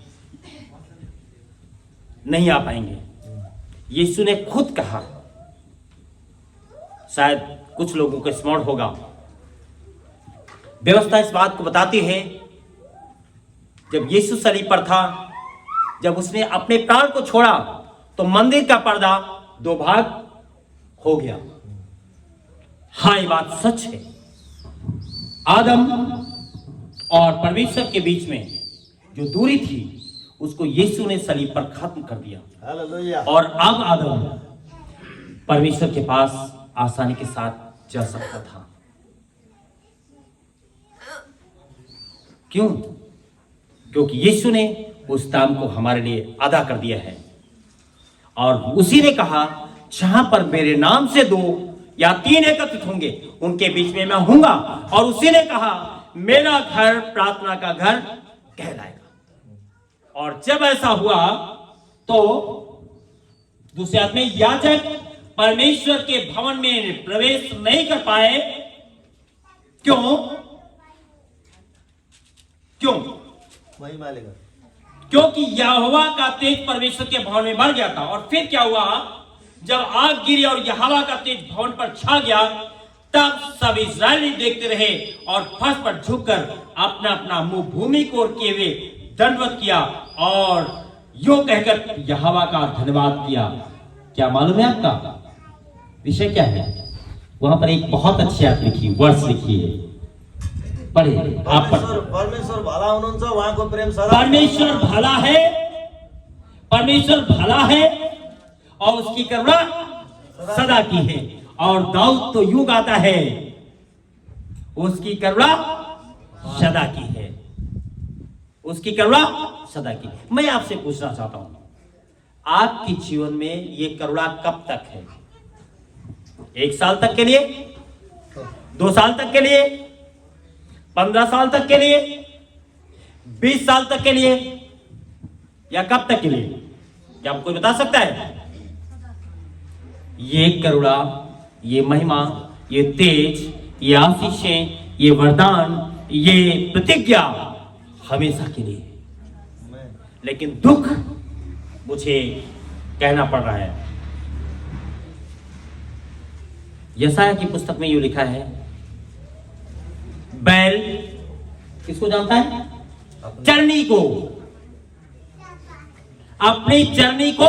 नहीं आ पाएंगे। यीशु ने खुद कहा, शायद कुछ लोगों को स्मरण होगा, व्यवस्था इस बात को बताती है, जब यीशु सलीब पर था, जब उसने अपने प्राण को छोड़ा, तो मंदिर का पर्दा 2 भाग हो गया। हाँ, ये बात सच है। आदम और परमेश्वर के बीच में जो दूरी थी, उसको यीशु ने सलीब पर खत्म कर दिया। हालेलुया। और अब आदम परमेश्वर के पास आसानी के साथ जा सकता था। क्यों? क्योंकि यीशु ने उस दाम को हमारे लिए अदा कर दिया है। और उसी ने कहा, जहां पर मेरे नाम से 2 या 3 एकत्रित होंगे, उनके बीच में मैं हूंगा। और उसी ने कहा, मेरा घर प्रार्थना का घर कहलाएगा। और जब ऐसा हुआ तो दूसरे हाथ में याजक परमेश्वर के भवन में प्रवेश नहीं कर पाए। क्यों? महिमा लेगा, क्योंकि यहोवा का तेज परमेश्वर के भवन में बढ़ गया था। और फिर क्या हुआ, जब आग गिरी और यहोवा का तेज भवन पर छा गया, तब सब इस्राएली देखते रहे और फर्श पर झुककर अपना अपना मुंह भूमि को ओर किए हुए दंडवत किया और यो कहकर यहोवा का धन्यवाद किया। क्या मालूम है आपका विषय क्या है? वहां पर एक बहुत अच्छी बात लिखी, वर्ष लिखी है, पढ़े आप। परमेश्वर भला हुनुहुन्छ, उहाँको प्रेम सदा। परमेश्वर भला है, परमेश्वर भला है और उसकी करुणा सदा की है। और दाऊद तो यूं गाता है, उसकी करुणा सदा की है, उसकी करुणा सदा की। मैं आपसे पूछना चाहता हूं, आपके जीवन में ये करुणा कब तक है? 1 साल तक के लिए, 2 साल तक के लिए, 15 साल तक के लिए, 20 साल तक के लिए, या कब तक के लिए? क्या आपको बता सकता है? ये करुणा, ये महिमा, ये तेज, ये आशीषें, ये वरदान, ये प्रतिज्ञा हमेशा के लिए। लेकिन दुख मुझे कहना पड़ रहा है, यशायाह की पुस्तक में यूं लिखा है, बैल किसको जानता है? चरनी को, अपनी चरनी को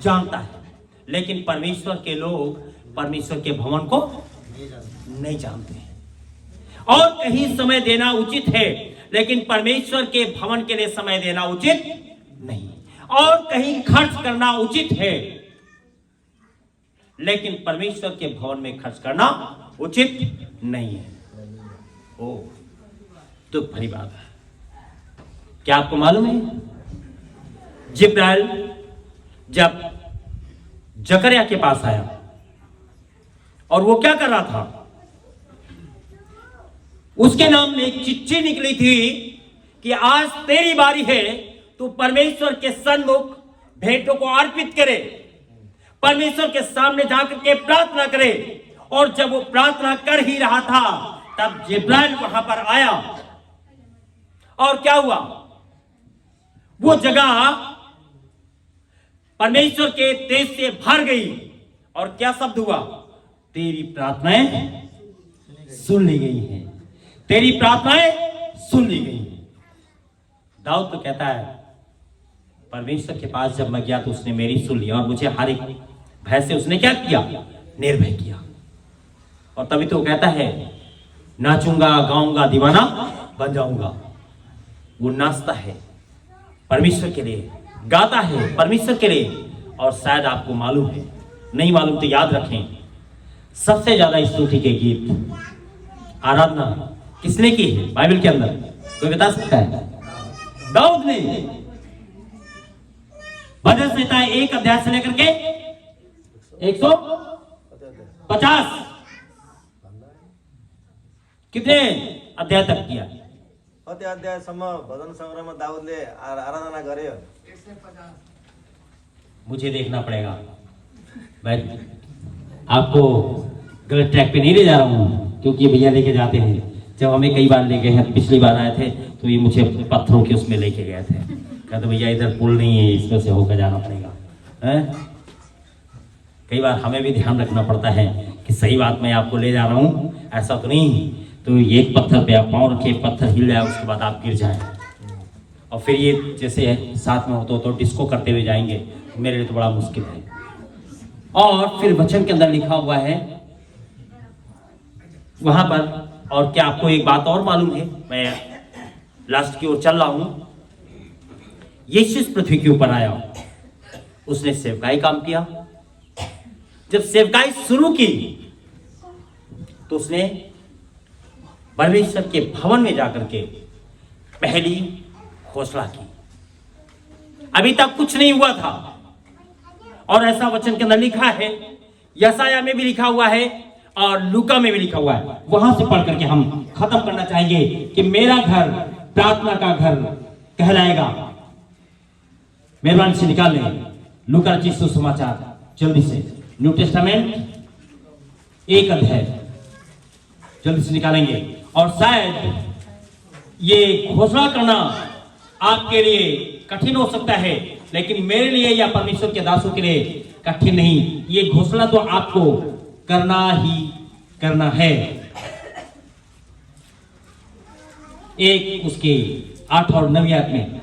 जानता है। लेकिन परमेश्वर के लोग परमेश्वर के भवन को नहीं जानते हैं। और कहीं समय देना उचित है, लेकिन परमेश्वर के भवन के लिए समय देना उचित नहीं। और कहीं खर्च करना उचित है, लेकिन परमेश्वर के भवन में खर्च करना उचित नहीं है। ओ दुख भरी बात है। क्या आपको मालूम है, जिब्राइल जब जकरिया के पास आया और वो क्या कर रहा था, उसके नाम में एक चिट्ठी निकली थी कि आज तेरी बारी है, तू परमेश्वर के सन्मुख भेंटों को अर्पित करे, परमेश्वर के सामने जाकर के प्रार्थना करे। और जब वो प्रार्थना कर ही रहा था तब जिब्राइल वहां पर आया और क्या हुआ, वो जगह परमेश्वर के तेज से भर गई और क्या शब्द हुआ, तेरी प्रार्थनाएं सुन ली गई हैं, तेरी प्रार्थनाएं सुन ली गई हैं। दाऊद तो कहता है परमेश्वर के पास जब मैं गया तो उसने मेरी सुन ली और मुझे हर एक भय से उसने क्या किया, निर्भय किया। और तभी तो वो कहता है नाचूंगा गाऊंगा दीवाना बन जाऊंगा। वो नाचता है परमेश्वर के लिए, गाता है परमेश्वर के लिए। और शायद आपको मालूम है, नहीं मालूम तो याद रखें, सबसे ज्यादा स्तुति के गीत आराधना किसने की है बाइबल के अंदर, कोई बता सकता है? दाऊद ने। भजन संहिता 1 अध्याय से लेकर के 150 कितने अध्याय तक किया? कति अध्यायसम्म भजन सङ्ग्रहमा दाउदले आराधना गरे? मुझे देखना पड़ेगा, मैं आपको गलत ट्रैक पे नहीं ले जा रहा हूँ, क्योंकि भैया लेके जाते हैं। जब हमें कई बार ले गए हैं, पिछली बार आए थे तो ये मुझे पत्थरों के उसमें लेके गए थे, कहते भैया इधर पुल नहीं है, इसमें से होकर जाना पड़ेगा। हैं? कई बार हमें भी ध्यान रखना पड़ता है कि सही बात मैं आपको ले जा रहा हूँ, ऐसा तो नहीं तो एक पत्थर पे आप पाँव रखे, पत्थर हिल जाए, उसके बाद आप गिर जाए और फिर ये जैसे साथ में हो तो डिस्को करते हुए जाएंगे, मेरे लिए तो बड़ा मुश्किल है। और फिर वचन के अंदर लिखा हुआ है वहां पर, और क्या आपको एक बात और मालूम है, मैं लास्ट की ओर चल रहा हूं, यीशु इस पृथ्वी के ऊपर आया, उसने सेवकाई काम किया। जब सेवकाई शुरू की तो उसने परमेश्वर के भवन में जाकर के पहली घोषणा की। अभी तक कुछ नहीं हुआ था और ऐसा वचन के अंदर लिखा है, यशाया में भी लिखा हुआ है और लूका में भी लिखा हुआ है। वहां से पढ़ करके हम खत्म करना चाहेंगे कि मेरा घर प्रार्थना का घर कहलाएगा। मेहरबानी से निकाल लें लूका रचित सुसमाचार जल्दी से, न्यू टेस्टामेंट 1 अध्याय जल्दी से निकालेंगे। और शायद ये घोषणा करना आपके लिए कठिन हो सकता है, लेकिन मेरे लिए या परमेश्वर के दासों के लिए कठिन नहीं। ये घोषणा तो आपको करना ही करना है। एक उसके 8 और 9 आयत में,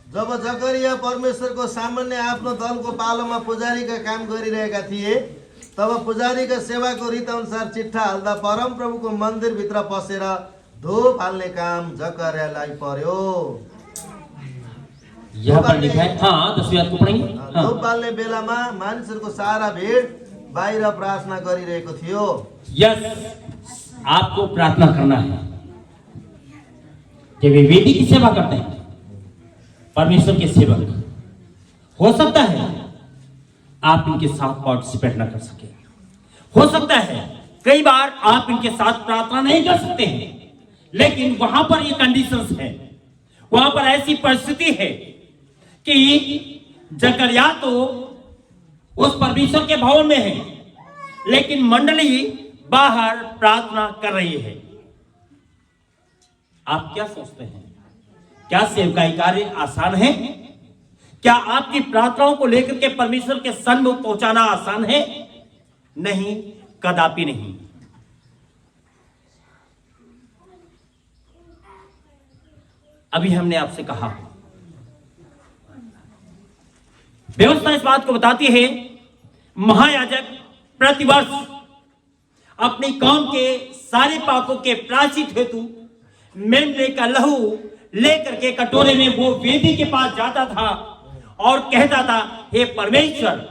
जब जकरिया परमेश्वरको सामान्य आफ्नो दलको पालोमा पुजारीका काम गरिरहेका थिए, तब पुजारीका सेवाको रीत अनुसार चिट्ठा हाल्दा परमप्रभुको मन्दिरभित्र पसेर धूप हाल्ने काम जकरियालाई पर्यो। यहाँ पर लिखा है, हाँ 10वीं आयत को पढ़ेंगे। धूप बाल्ने बेलामा मानिसहरूको सारा भीड़ बाहिर प्रार्थना गरिरहेको थियो। यस, आपको प्रार्थना करना है। जब वे वेदी की सेवा करते हैं, परमेश्वर के सेवक, हो सकता है आप इनके साथ पार्टिसिपेट ना कर सके, हो सकता है कई बार आप इनके साथ प्रार्थना नहीं कर सकते हैं, लेकिन वहां पर ये कंडीशंस है, वहां पर ऐसी परिस्थिति है कि जकरिया तो उस परमेश्वर के भवन में है, लेकिन मंडली बाहर प्रार्थना कर रही है। आप क्या सोचते हैं, क्या सेवकाई कार्य आसान है? क्या आपकी प्रार्थनाओं को लेकर के परमेश्वर के सन्मुख पहुंचाना आसान है? नहीं, कदापि नहीं। अभी हमने आपसे कहा, व्यवस्था इस बात को बताती है, महायाजक प्रतिवर्ष अपनी कौम के सारे पापों के प्रायश्चित हेतु मेमने का लहू लेकर के कटोरे में वो वेदी के पास जाता था और कहता था, हे परमेश्वर,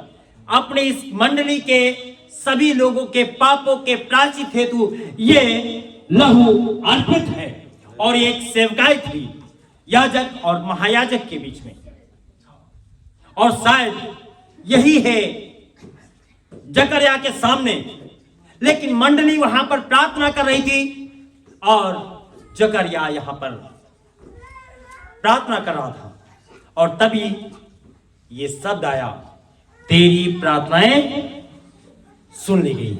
अपने इस मंडली के सभी लोगों के पापों के प्रायश्चित हेतु ये लहू अर्पित है। और एक सेवकाई थी याजक और महायाजक के बीच में, और शायद यही है जकरिया के सामने। लेकिन मंडली वहां पर प्रार्थना कर रही थी और जकरिया यहां पर प्रार्थना कर रहा था, और तभी ये शब्द आया, तेरी प्रार्थनाएं सुन ली गई।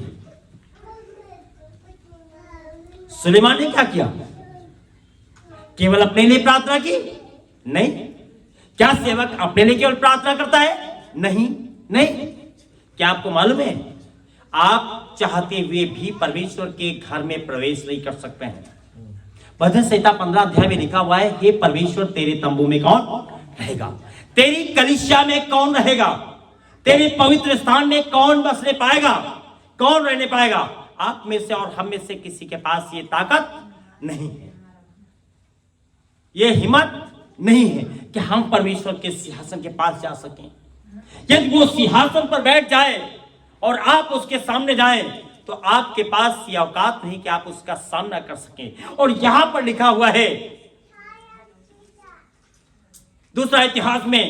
सुलेमान ने क्या किया? केवल अपने लिए प्रार्थना की? नहीं। क्या सेवक अपने लिए केवल प्रार्थना करता है? नहीं नहीं। क्या आपको मालूम है, आप चाहते हुए भी परमेश्वर के घर में प्रवेश नहीं कर सकते हैं। भजन संहिता 15 अध्याय में लिखा हुआ है, हे परमेश्वर, तेरे तंबू में कौन रहेगा? तेरी कलीसिया में कौन रहेगा? तेरे पवित्र स्थान में कौन बसने पाएगा? कौन रहने पाएगा? आप में से और हम में से किसी के पास ये ताकत नहीं है, ये हिम्मत नहीं है कि हम परमेश्वर के सिंहासन के पास जा सकें। यदि वो सिंहासन पर बैठ जाए और आप उसके सामने जाएं, तो आपके पास ये औकात नहीं कि आप उसका सामना कर सकें। और यहां पर लिखा हुआ है दूसरा इतिहास में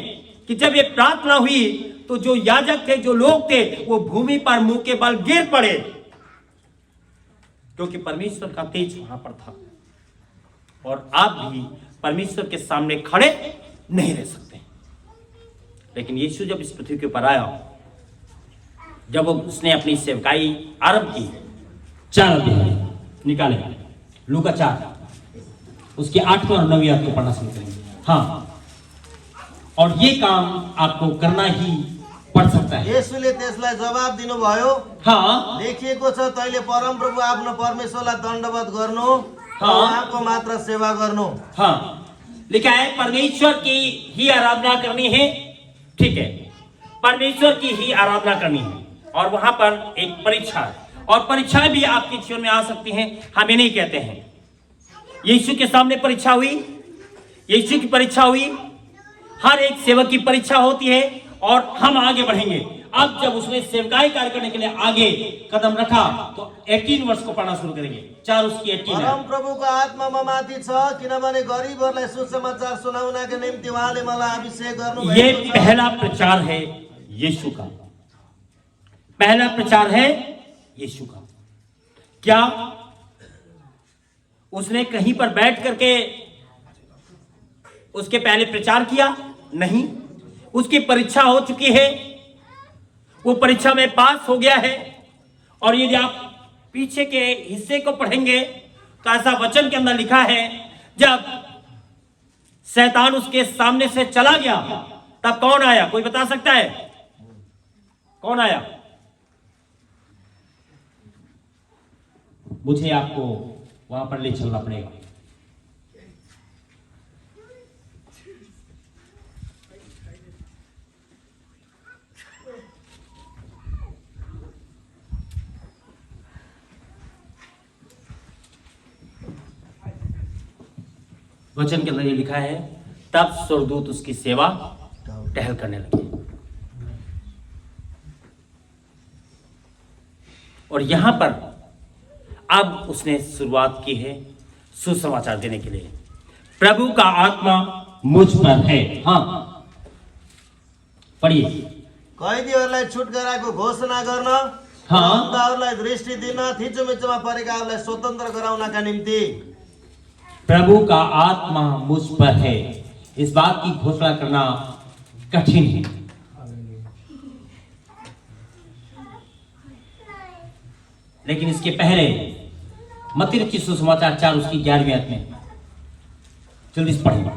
कि जब ये प्रार्थना हुई तो जो याजक थे, जो लोग थे, वो भूमि पर मुंह के बल गिर पड़े, क्योंकि परमेश्वर का तेज वहां पर था। और आप भी परमेश्वर के सामने खड़े नहीं रह सकते। लेकिन यीशु जब इस पृथ्वी के ऊपर आया, जब उसने अपनी सेवकाई आरंभ की, 4 अध्याय निकाले, लूका 4, उसके 8वें और 9वें को पढ़ना शुरू करेंगे। हाँ, और ये काम आपको करना ही पड़ सकता है। येशूले त्यसलाई जवाब दिनुभयो, हाँ, लेखिएको छ, तैले परमप्रभु आफ्नो परमेश्वरलाई दण्डवत गर्नु, हाँ, उहाँको मात्र सेवा गर्नु। हाँ, लिखा है परमेश्वर की ही आराधना करनी है। ठीक है, परमेश्वर की ही आराधना करनी है। और वहां पर एक परीक्षा है, और परीक्षाएं भी आपके जीवन में आ सकती हैं। हम ये नहीं कहते हैं। यीशु के सामने परीक्षा हुई, यीशु की परीक्षा हुई, हर एक सेवक की परीक्षा होती है, और हम आगे बढ़ेंगे। अब जब उसने सेवकाई कार्य करने के लिए आगे कदम रखा, तो 18 वर्ष को पढ़ना शुरू करेंगे। 4 उसकी 18 है। परमप्रभुको आत्मा म माथि छ, किनभने गरिबहरूलाई सुसमाचार सुनाउनका निम्ति उहाँले मलाई अभिषेक गर्नु ये भएको छ। पहला प्रचार है यीशु का, पहला प्रचार है यीशु का। क्या उसने कहीं पर बैठ करके उसके पहले प्रचार किया? नहीं। उसकी परीक्षा हो चुकी है, वो परीक्षा में पास हो गया है। और यदि आप पीछे के हिस्से को पढ़ेंगे तो ऐसा वचन के अंदर लिखा है, जब शैतान उसके सामने से चला गया, तब कौन आया? कोई बता सकता है कौन आया? मुझे आपको वहां पर ले चलना पड़ेगा। वचन के अंदर ये लिखा है, तब स्वर्गदूत उसकी सेवा टहल करने लगे। और यहां पर अब उसने शुरुआत की है सुसमाचार देने के लिए। प्रभु का आत्मा मुझ पर है। हाँ, पढ़िए। कैदीहरूलाई छुटकाराको घोषणा गर्न, हाँ। अन्धहरूलाई दृष्टि दिन, थिचोमिचोमा परेकाहरूलाई स्वतन्त्र गराउनका निम्ति। प्रभु का आत्मा मुझ पर है, इस बात की घोषणा करना कठिन है। लेकिन इसके पहले मत्ती रचित सुसमाचार 4 उसकी 11वीं आयत में, जल्दी से पढ़िए।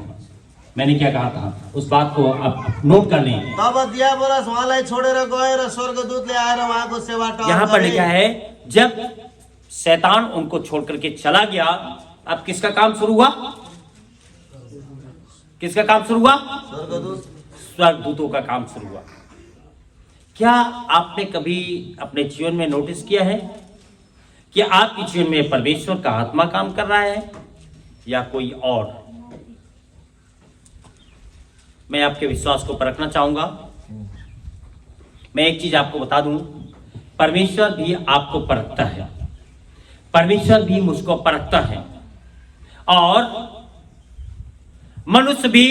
मैंने क्या कहा था उस बात को आप नोट कर लें। तब दियाबोलस उहाँलाई छोडेर गए र स्वर्गदूतले आएर उहाँको सेवा टहल यहां पर गरे। लिखा है, जब शैतान उनको छोड़ करके चला गया, अब किसका काम शुरू हुआ? किसका काम शुरू हुआ? स्वर्गदूत। स्वर्गदूतों का काम शुरू हुआ। क्या आपने कभी अपने जीवन में नोटिस किया है कि आपके जीवन में परमेश्वर का आत्मा काम कर रहा है या कोई और? मैं आपके विश्वास को परखना चाहूंगा। मैं एक चीज आपको बता दूं, परमेश्वर भी आपको परखता है, परमेश्वर भी मुझको परखता है, और मनुष्य भी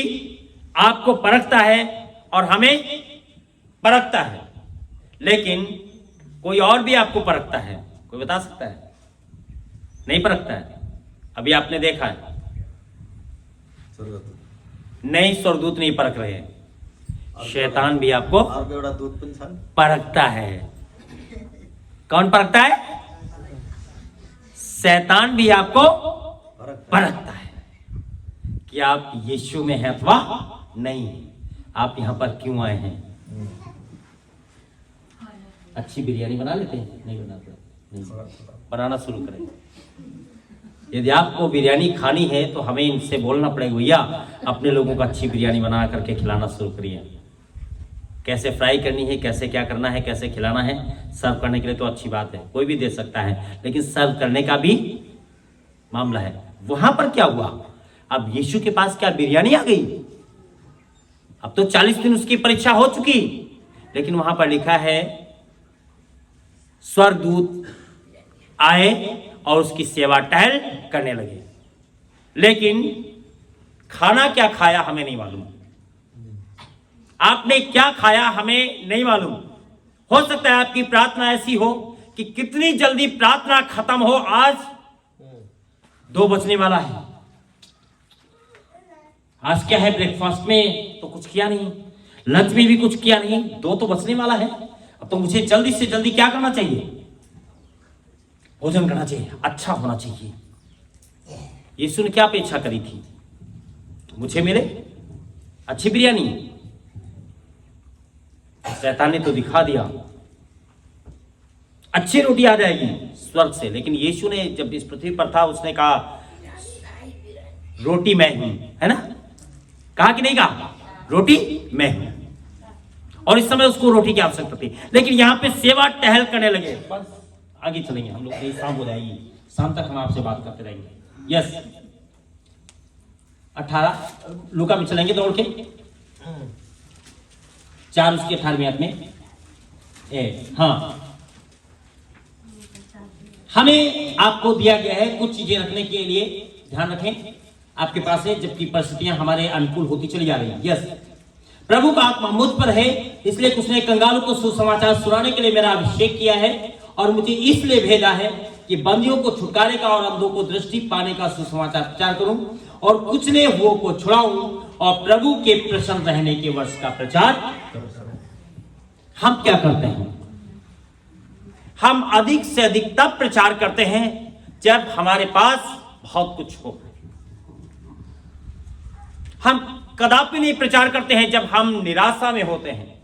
आपको परखता है और हमें परखता है। लेकिन कोई और भी आपको परखता है, कोई बता सकता है? नहीं परखता है। अभी आपने देखा है, नहीं, स्वर्गदूत नहीं परख रहे हैं, शैतान भी आपको परखता है। कौन परखता है? शैतान भी आपको परखता है कि आप यीशु में हैं अथवा नहीं, आप यहां पर क्यों आए हैं। अच्छी बिरयानी बना लेते हैं? नहीं बनाते? नहीं, बनाना शुरू करें। यदि आपको बिरयानी खानी है तो हमें इनसे बोलना पड़ेगा, भैया अपने लोगों को अच्छी बिरयानी बना करके खिलाना शुरू करिए। कैसे फ्राई करनी है, कैसे क्या करना है, कैसे खिलाना है, सर्व करने के लिए तो अच्छी बात है, कोई भी दे सकता है, लेकिन सर्व करने का भी मामला है। वहां पर क्या हुआ? अब यीशु के पास क्या बिरयानी आ गई? अब तो 40 दिन उसकी परीक्षा हो चुकी, लेकिन वहां पर लिखा है स्वर्गदूत आए और उसकी सेवा टहल करने लगे। लेकिन खाना क्या खाया हमें नहीं मालूम, आपने क्या खाया हमें नहीं मालूम। हो सकता है आपकी प्रार्थना ऐसी हो कि कितनी जल्दी प्रार्थना खत्म हो, आज 2 बजने वाला है, आज क्या है, ब्रेकफास्ट में तो कुछ किया नहीं, लंच में भी कुछ किया नहीं, 2 तो बजने वाला है, अब तो मुझे जल्दी से जल्दी क्या करना चाहिए? भोजन करना चाहिए, अच्छा होना चाहिए। यीशु ने क्या अपेक्षा करी थी? मुझे मिले अच्छी बिरयानी, शैतान ने तो दिखा दिया अच्छी रोटी आ जाएगी स्वर्ग से, लेकिन यीशु ने जब इस पृथ्वी पर था उसने कहा रोटी मैं हूं, है ना? कहा कि नहीं कहा? रोटी मैं हूं। और इस समय उसको रोटी की आवश्यकता थी, लेकिन यहां पे सेवा टहल करने लगे। बस आगे चलेंगे हम लोग, यही शाम हो जाएगी, शाम तक हम आपसे बात करते रहेंगे। यस 18 लूका में चलेंगे दौड़ के, 4 उसके 18वें में। हाँ, हमें आपको दिया गया है कुछ चीजें रखने के लिए, ध्यान रखें आपके पास है, जबकि परिस्थितियां हमारे अनुकूल होती चली जा रही है। यस, प्रभु का आत्मा मुझ पर है, इसलिए उसने कंगालों को सुसमाचार सुनाने के लिए मेरा अभिषेक किया है, और मुझे इसलिए भेजा है कि बंदियों को छुटकारे का और अंधों को दृष्टि पाने का सुसमाचार प्रचार करूं, और कुचले हुओं को छुड़ाऊं, और प्रभु के प्रसन्न रहने के वर्ष का प्रचार करूं। हम क्या करते हैं? हम अधिक से अधिक तब प्रचार करते हैं जब हमारे पास बहुत कुछ हो। हम कदापि नहीं प्रचार करते हैं जब हम निराशा में होते हैं,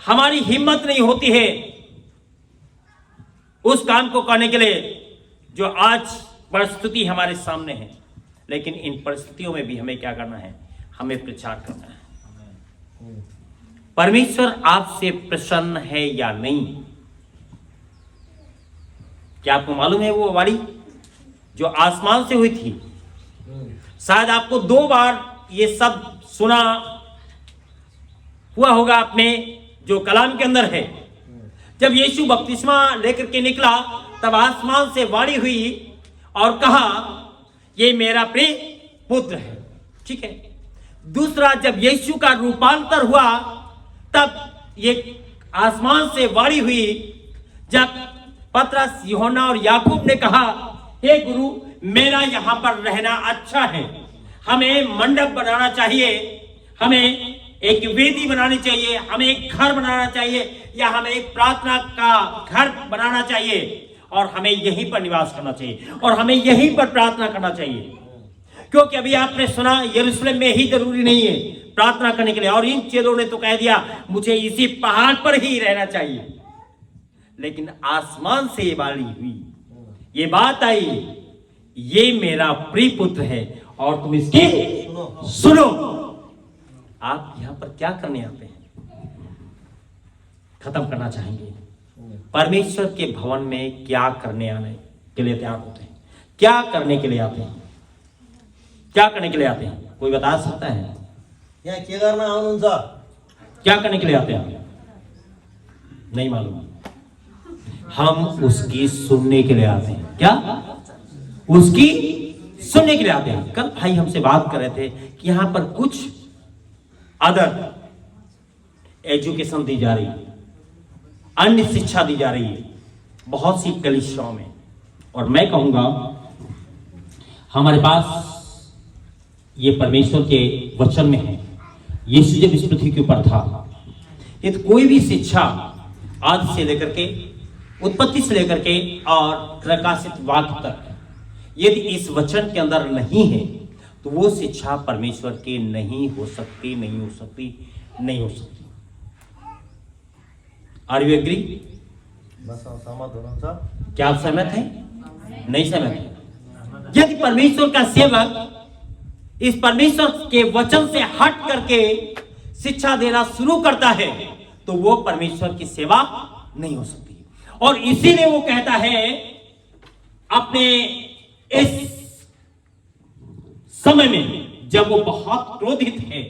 हमारी हिम्मत नहीं होती है उस काम को करने के लिए जो आज परिस्थिति हमारे सामने है। लेकिन इन परिस्थितियों में भी हमें क्या करना है? हमें प्रचार करना है। परमेश्वर आपसे प्रसन्न है या नहीं? क्या आपको मालूम है वो वाणी जो आसमान से हुई थी? शायद आपको 2 बार ये सब सुना हुआ होगा आपने, जो कलाम के अंदर है। जब यीशु बपतिस्मा लेकर के निकला तब आसमान से वाणी हुई और कहा ये मेरा प्रिय पुत्र है। ठीक है। दूसरा, जब यीशु का रूपांतर हुआ तब ये आसमान से वाणी हुई, जब पतरस, यूहन्ना और याकूब ने कहा हे गुरु, मेरा यहां पर रहना अच्छा है, हमें मंडप बनाना चाहिए, हमें एक वेदी बनानी चाहिए, हमें एक घर बनाना चाहिए, या हमें एक प्रार्थना का घर बनाना चाहिए, और हमें यहीं पर निवास करना चाहिए, और हमें यहीं पर प्रार्थना करना चाहिए। क्योंकि अभी आपने सुना यरूशलेम में ही जरूरी नहीं है प्रार्थना करने के लिए, और इन चेलों ने तो कह दिया मुझे इसी पहाड़ पर ही रहना चाहिए। लेकिन आसमान से ये वाणी हुई, ये बात आई, ये मेरा प्रिय पुत्र है और तुम इसकी सुनो। आप यहां पर क्या करने आते हैं? खत्म करना चाहेंगे। परमेश्वर के भवन में क्या करने आने के लिए तैयार होते हैं? क्या करने के लिए आते हैं? क्या करने के लिए आते हैं? कोई बता सकता है? यहाँ के गर्न आउनुहुन्छ? क्या करने के लिए आते हैं? नहीं मालूम। हम उसकी सुनने के लिए आते हैं। क्या? उसकी सुनने के लिए आते हैं। कल भाई हमसे बात कर रहे थे कि यहां पर कुछ अदर एजुकेशन दी जा रही है, अन्य शिक्षा दी जा रही है बहुत सी कलीसियाओं में। और मैं कहूंगा हमारे पास ये परमेश्वर के वचन में है। यीशु जब इस पृथ्वी के ऊपर था, ये तो कोई भी शिक्षा आदि से लेकर के, उत्पत्ति से लेकर के और प्रकाशित वाक्य तक यदि इस वचन के अंदर नहीं है तो वो शिक्षा परमेश्वर की नहीं हो सकती, नहीं हो सकती, नहीं हो सकती। Are you agree? बस सहमत हुनुहुन्छ? क्या आप सहमत हैं? नहीं सहमत हैं? यदि परमेश्वर का सेवक इस परमेश्वर के वचन से हट करके शिक्षा देना शुरू करता है तो वो परमेश्वर की सेवा नहीं हो सकती। और इसीलिए वो कहता है अपने इस समय में जब वो बहुत क्रोधित है,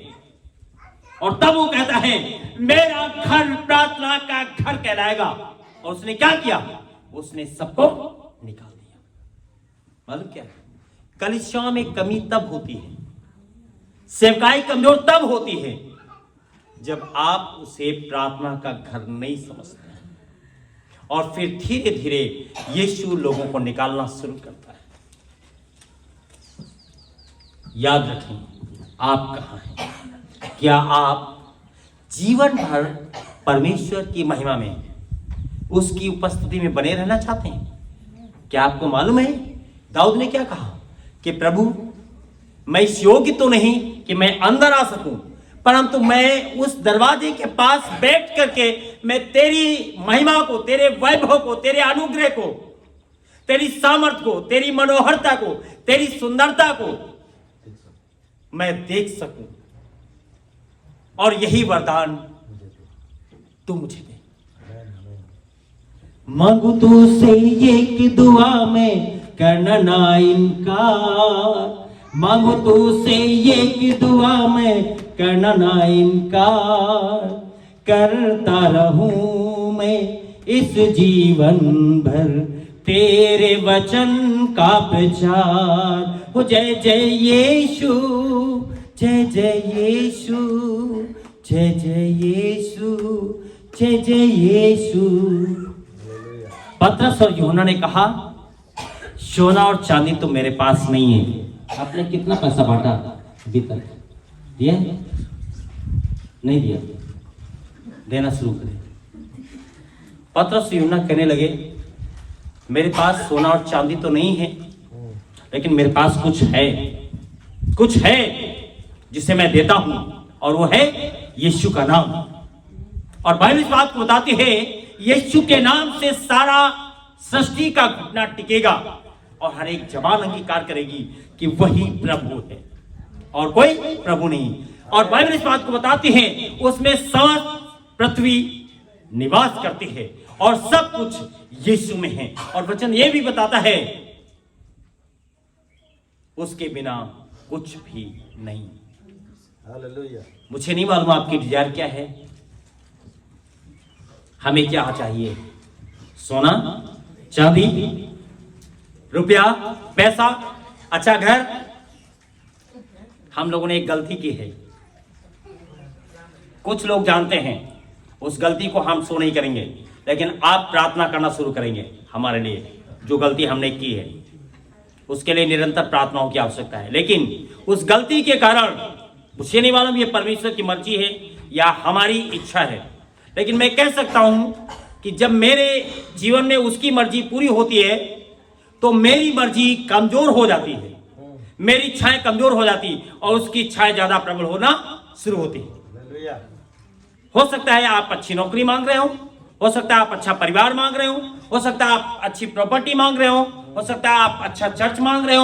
और तब वो कहता है मेरा घर प्रार्थना का घर कहलाएगा। और उसने क्या किया? उसने सबको निकाल दिया। मालूम क्या? कलीसियाओं में कमी तब होती है, सेवकाई कमजोर तब होती है जब आप उसे प्रार्थना का घर नहीं समझते हैं। और फिर धीरे धीरे यीशु लोगों को निकालना शुरू करता है। याद रखें, आप कहां हैं? क्या आप जीवन भर परमेश्वर की महिमा में, उसकी उपस्थिति में बने रहना चाहते हैं? क्या आपको मालूम है दाऊद ने क्या कहा कि प्रभु मैं इस योग्य तो नहीं कि मैं अंदर आ सकूं, परंतु मैं उस दरवाजे के पास बैठ करके मैं तेरी महिमा को, तेरे वैभव को, तेरे अनुग्रह को, तेरी सामर्थ को, तेरी मनोहरता को, तेरी सुंदरता को मैं देख सकूं। और यही वरदान तू मुझे दे। मांगू तुझसे एक दुआ में करना ना इनकार, मांगू तुझसे एक दुआ में करना ना इनकार, करता रहूं मैं इस जीवन भर तेरे वचन का प्रचार। हो जय जय यीशु, जय जय यीशु, जय जय यीशु, जय जय यीशु। पतरस और यूहन्ना ने कहा सोना और चांदी तो मेरे पास नहीं है। आपने कितना पैसा बांटा अभी तक? दिया? नहीं दिया? देना शुरू करें। पतरस और यूहन्ना कहने लगे मेरे पास सोना और चांदी तो नहीं है, लेकिन मेरे पास कुछ है, कुछ है जिसे मैं देता हूं, और वो है यीशु का नाम। और बाइबल इस बात को बताती है यीशु के नाम से सारा सृष्टि का घुटना टिकेगा और हर एक जबान अंगीकार करेगी कि वही प्रभु है और कोई प्रभु नहीं। और बाइबल इस बात को बताती है उसमें समस्त पृथ्वी निवास करती है और सब कुछ यीशु में है। और वचन ये भी बताता है उसके बिना कुछ भी नहीं। हालेलुया। मुझे नहीं मालूम आपकी डिजायर क्या है, हमें क्या चाहिए? सोना, चांदी, रुपया, पैसा, अच्छा घर? हम लोगों ने एक गलती की है, कुछ लोग जानते हैं उस गलती को हम सो नहीं करेंगे, लेकिन आप प्रार्थना करना शुरू करेंगे हमारे लिए। जो गलती हमने की है उसके लिए निरंतर प्रार्थनाओं की आवश्यकता है। लेकिन उस गलती के कारण मुझे नहीं मालूम ये परमेश्वर की मर्जी है या हमारी इच्छा है, लेकिन मैं कह सकता हूं कि जब मेरे जीवन में उसकी मर्जी पूरी होती है तो मेरी मर्जी कमजोर हो जाती है, मेरी इच्छाएं कमजोर हो जाती और उसकी इच्छाएं ज्यादा प्रबल होना शुरू होती। हो सकता है आप अच्छी नौकरी मांग रहे हो सकता है आप अच्छा परिवार मांग रहे हो सकता है आप अच्छी प्रॉपर्टी मांग रहे हो सकता है आप अच्छा चर्च मांग रहे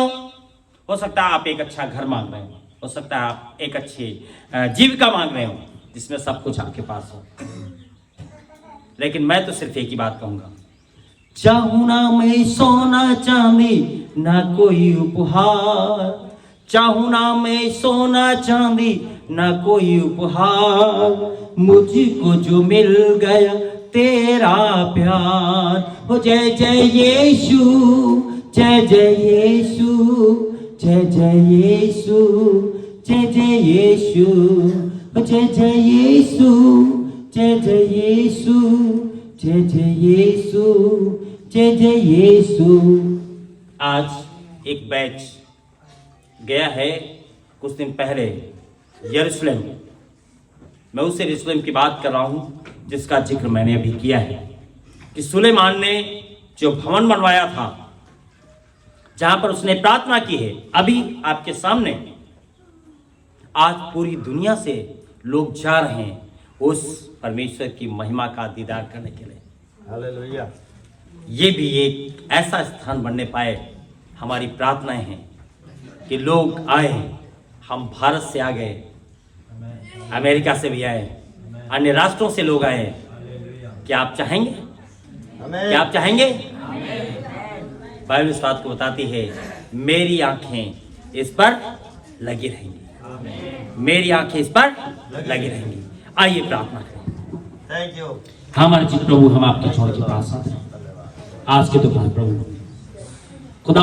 हो सकता है आप एक अच्छा घर मांग रहे हो सकता है आप एक अच्छी जीविका मांग रहे हो जिसमें सब कुछ आपके पास हो। लेकिन मैं तो सिर्फ एक ही बात कहूंगा, चाहूं ना मैं सोना चांदी ना कोई उपहार, चाहूं ना मैं सोना चांदी ना कोई उपहार, मुझको जो मिल गया तेरा प्यार। हो जय जय यीशु, जय जय यीशु, जय जय यीशु, जय जय यीशु, हो जय जय यीशु, जय जय यीशु, जय जय यीशु, जय जय यीशु। आज एक बैच गया है कुछ दिन पहले यरूशलेम। मैं उस यरूशलेम की बात कर रहा हूं जिसका जिक्र मैंने अभी किया है कि सुलेमान ने जो भवन बनवाया था, जहां पर उसने प्रार्थना की है, अभी आपके सामने आज पूरी दुनिया से लोग जा रहे हैं उस परमेश्वर की महिमा का दीदार करने के लिए। हालेलुया। ये भी एक ऐसा स्थान बनने पाए। हमारी प्रार्थनाएं हैं कि लोग आए। हम भारत से आ गए, अमेरिका से भी आए, अन्य राष्ट्रों से लोग आए। क्या आप चाहेंगे? क्या आप चाहेंगे? बाइबल इस बात को बताती है, मेरी आंखें इस पर लगी रहेंगी, मेरी आंखें इस पर लगी रहेंगी। आइए प्रार्थना करें। Thank you. हमारे जी प्रभु, हम आपके छोड़ के पास आते हैं आज के दोपहर प्रभु खुदा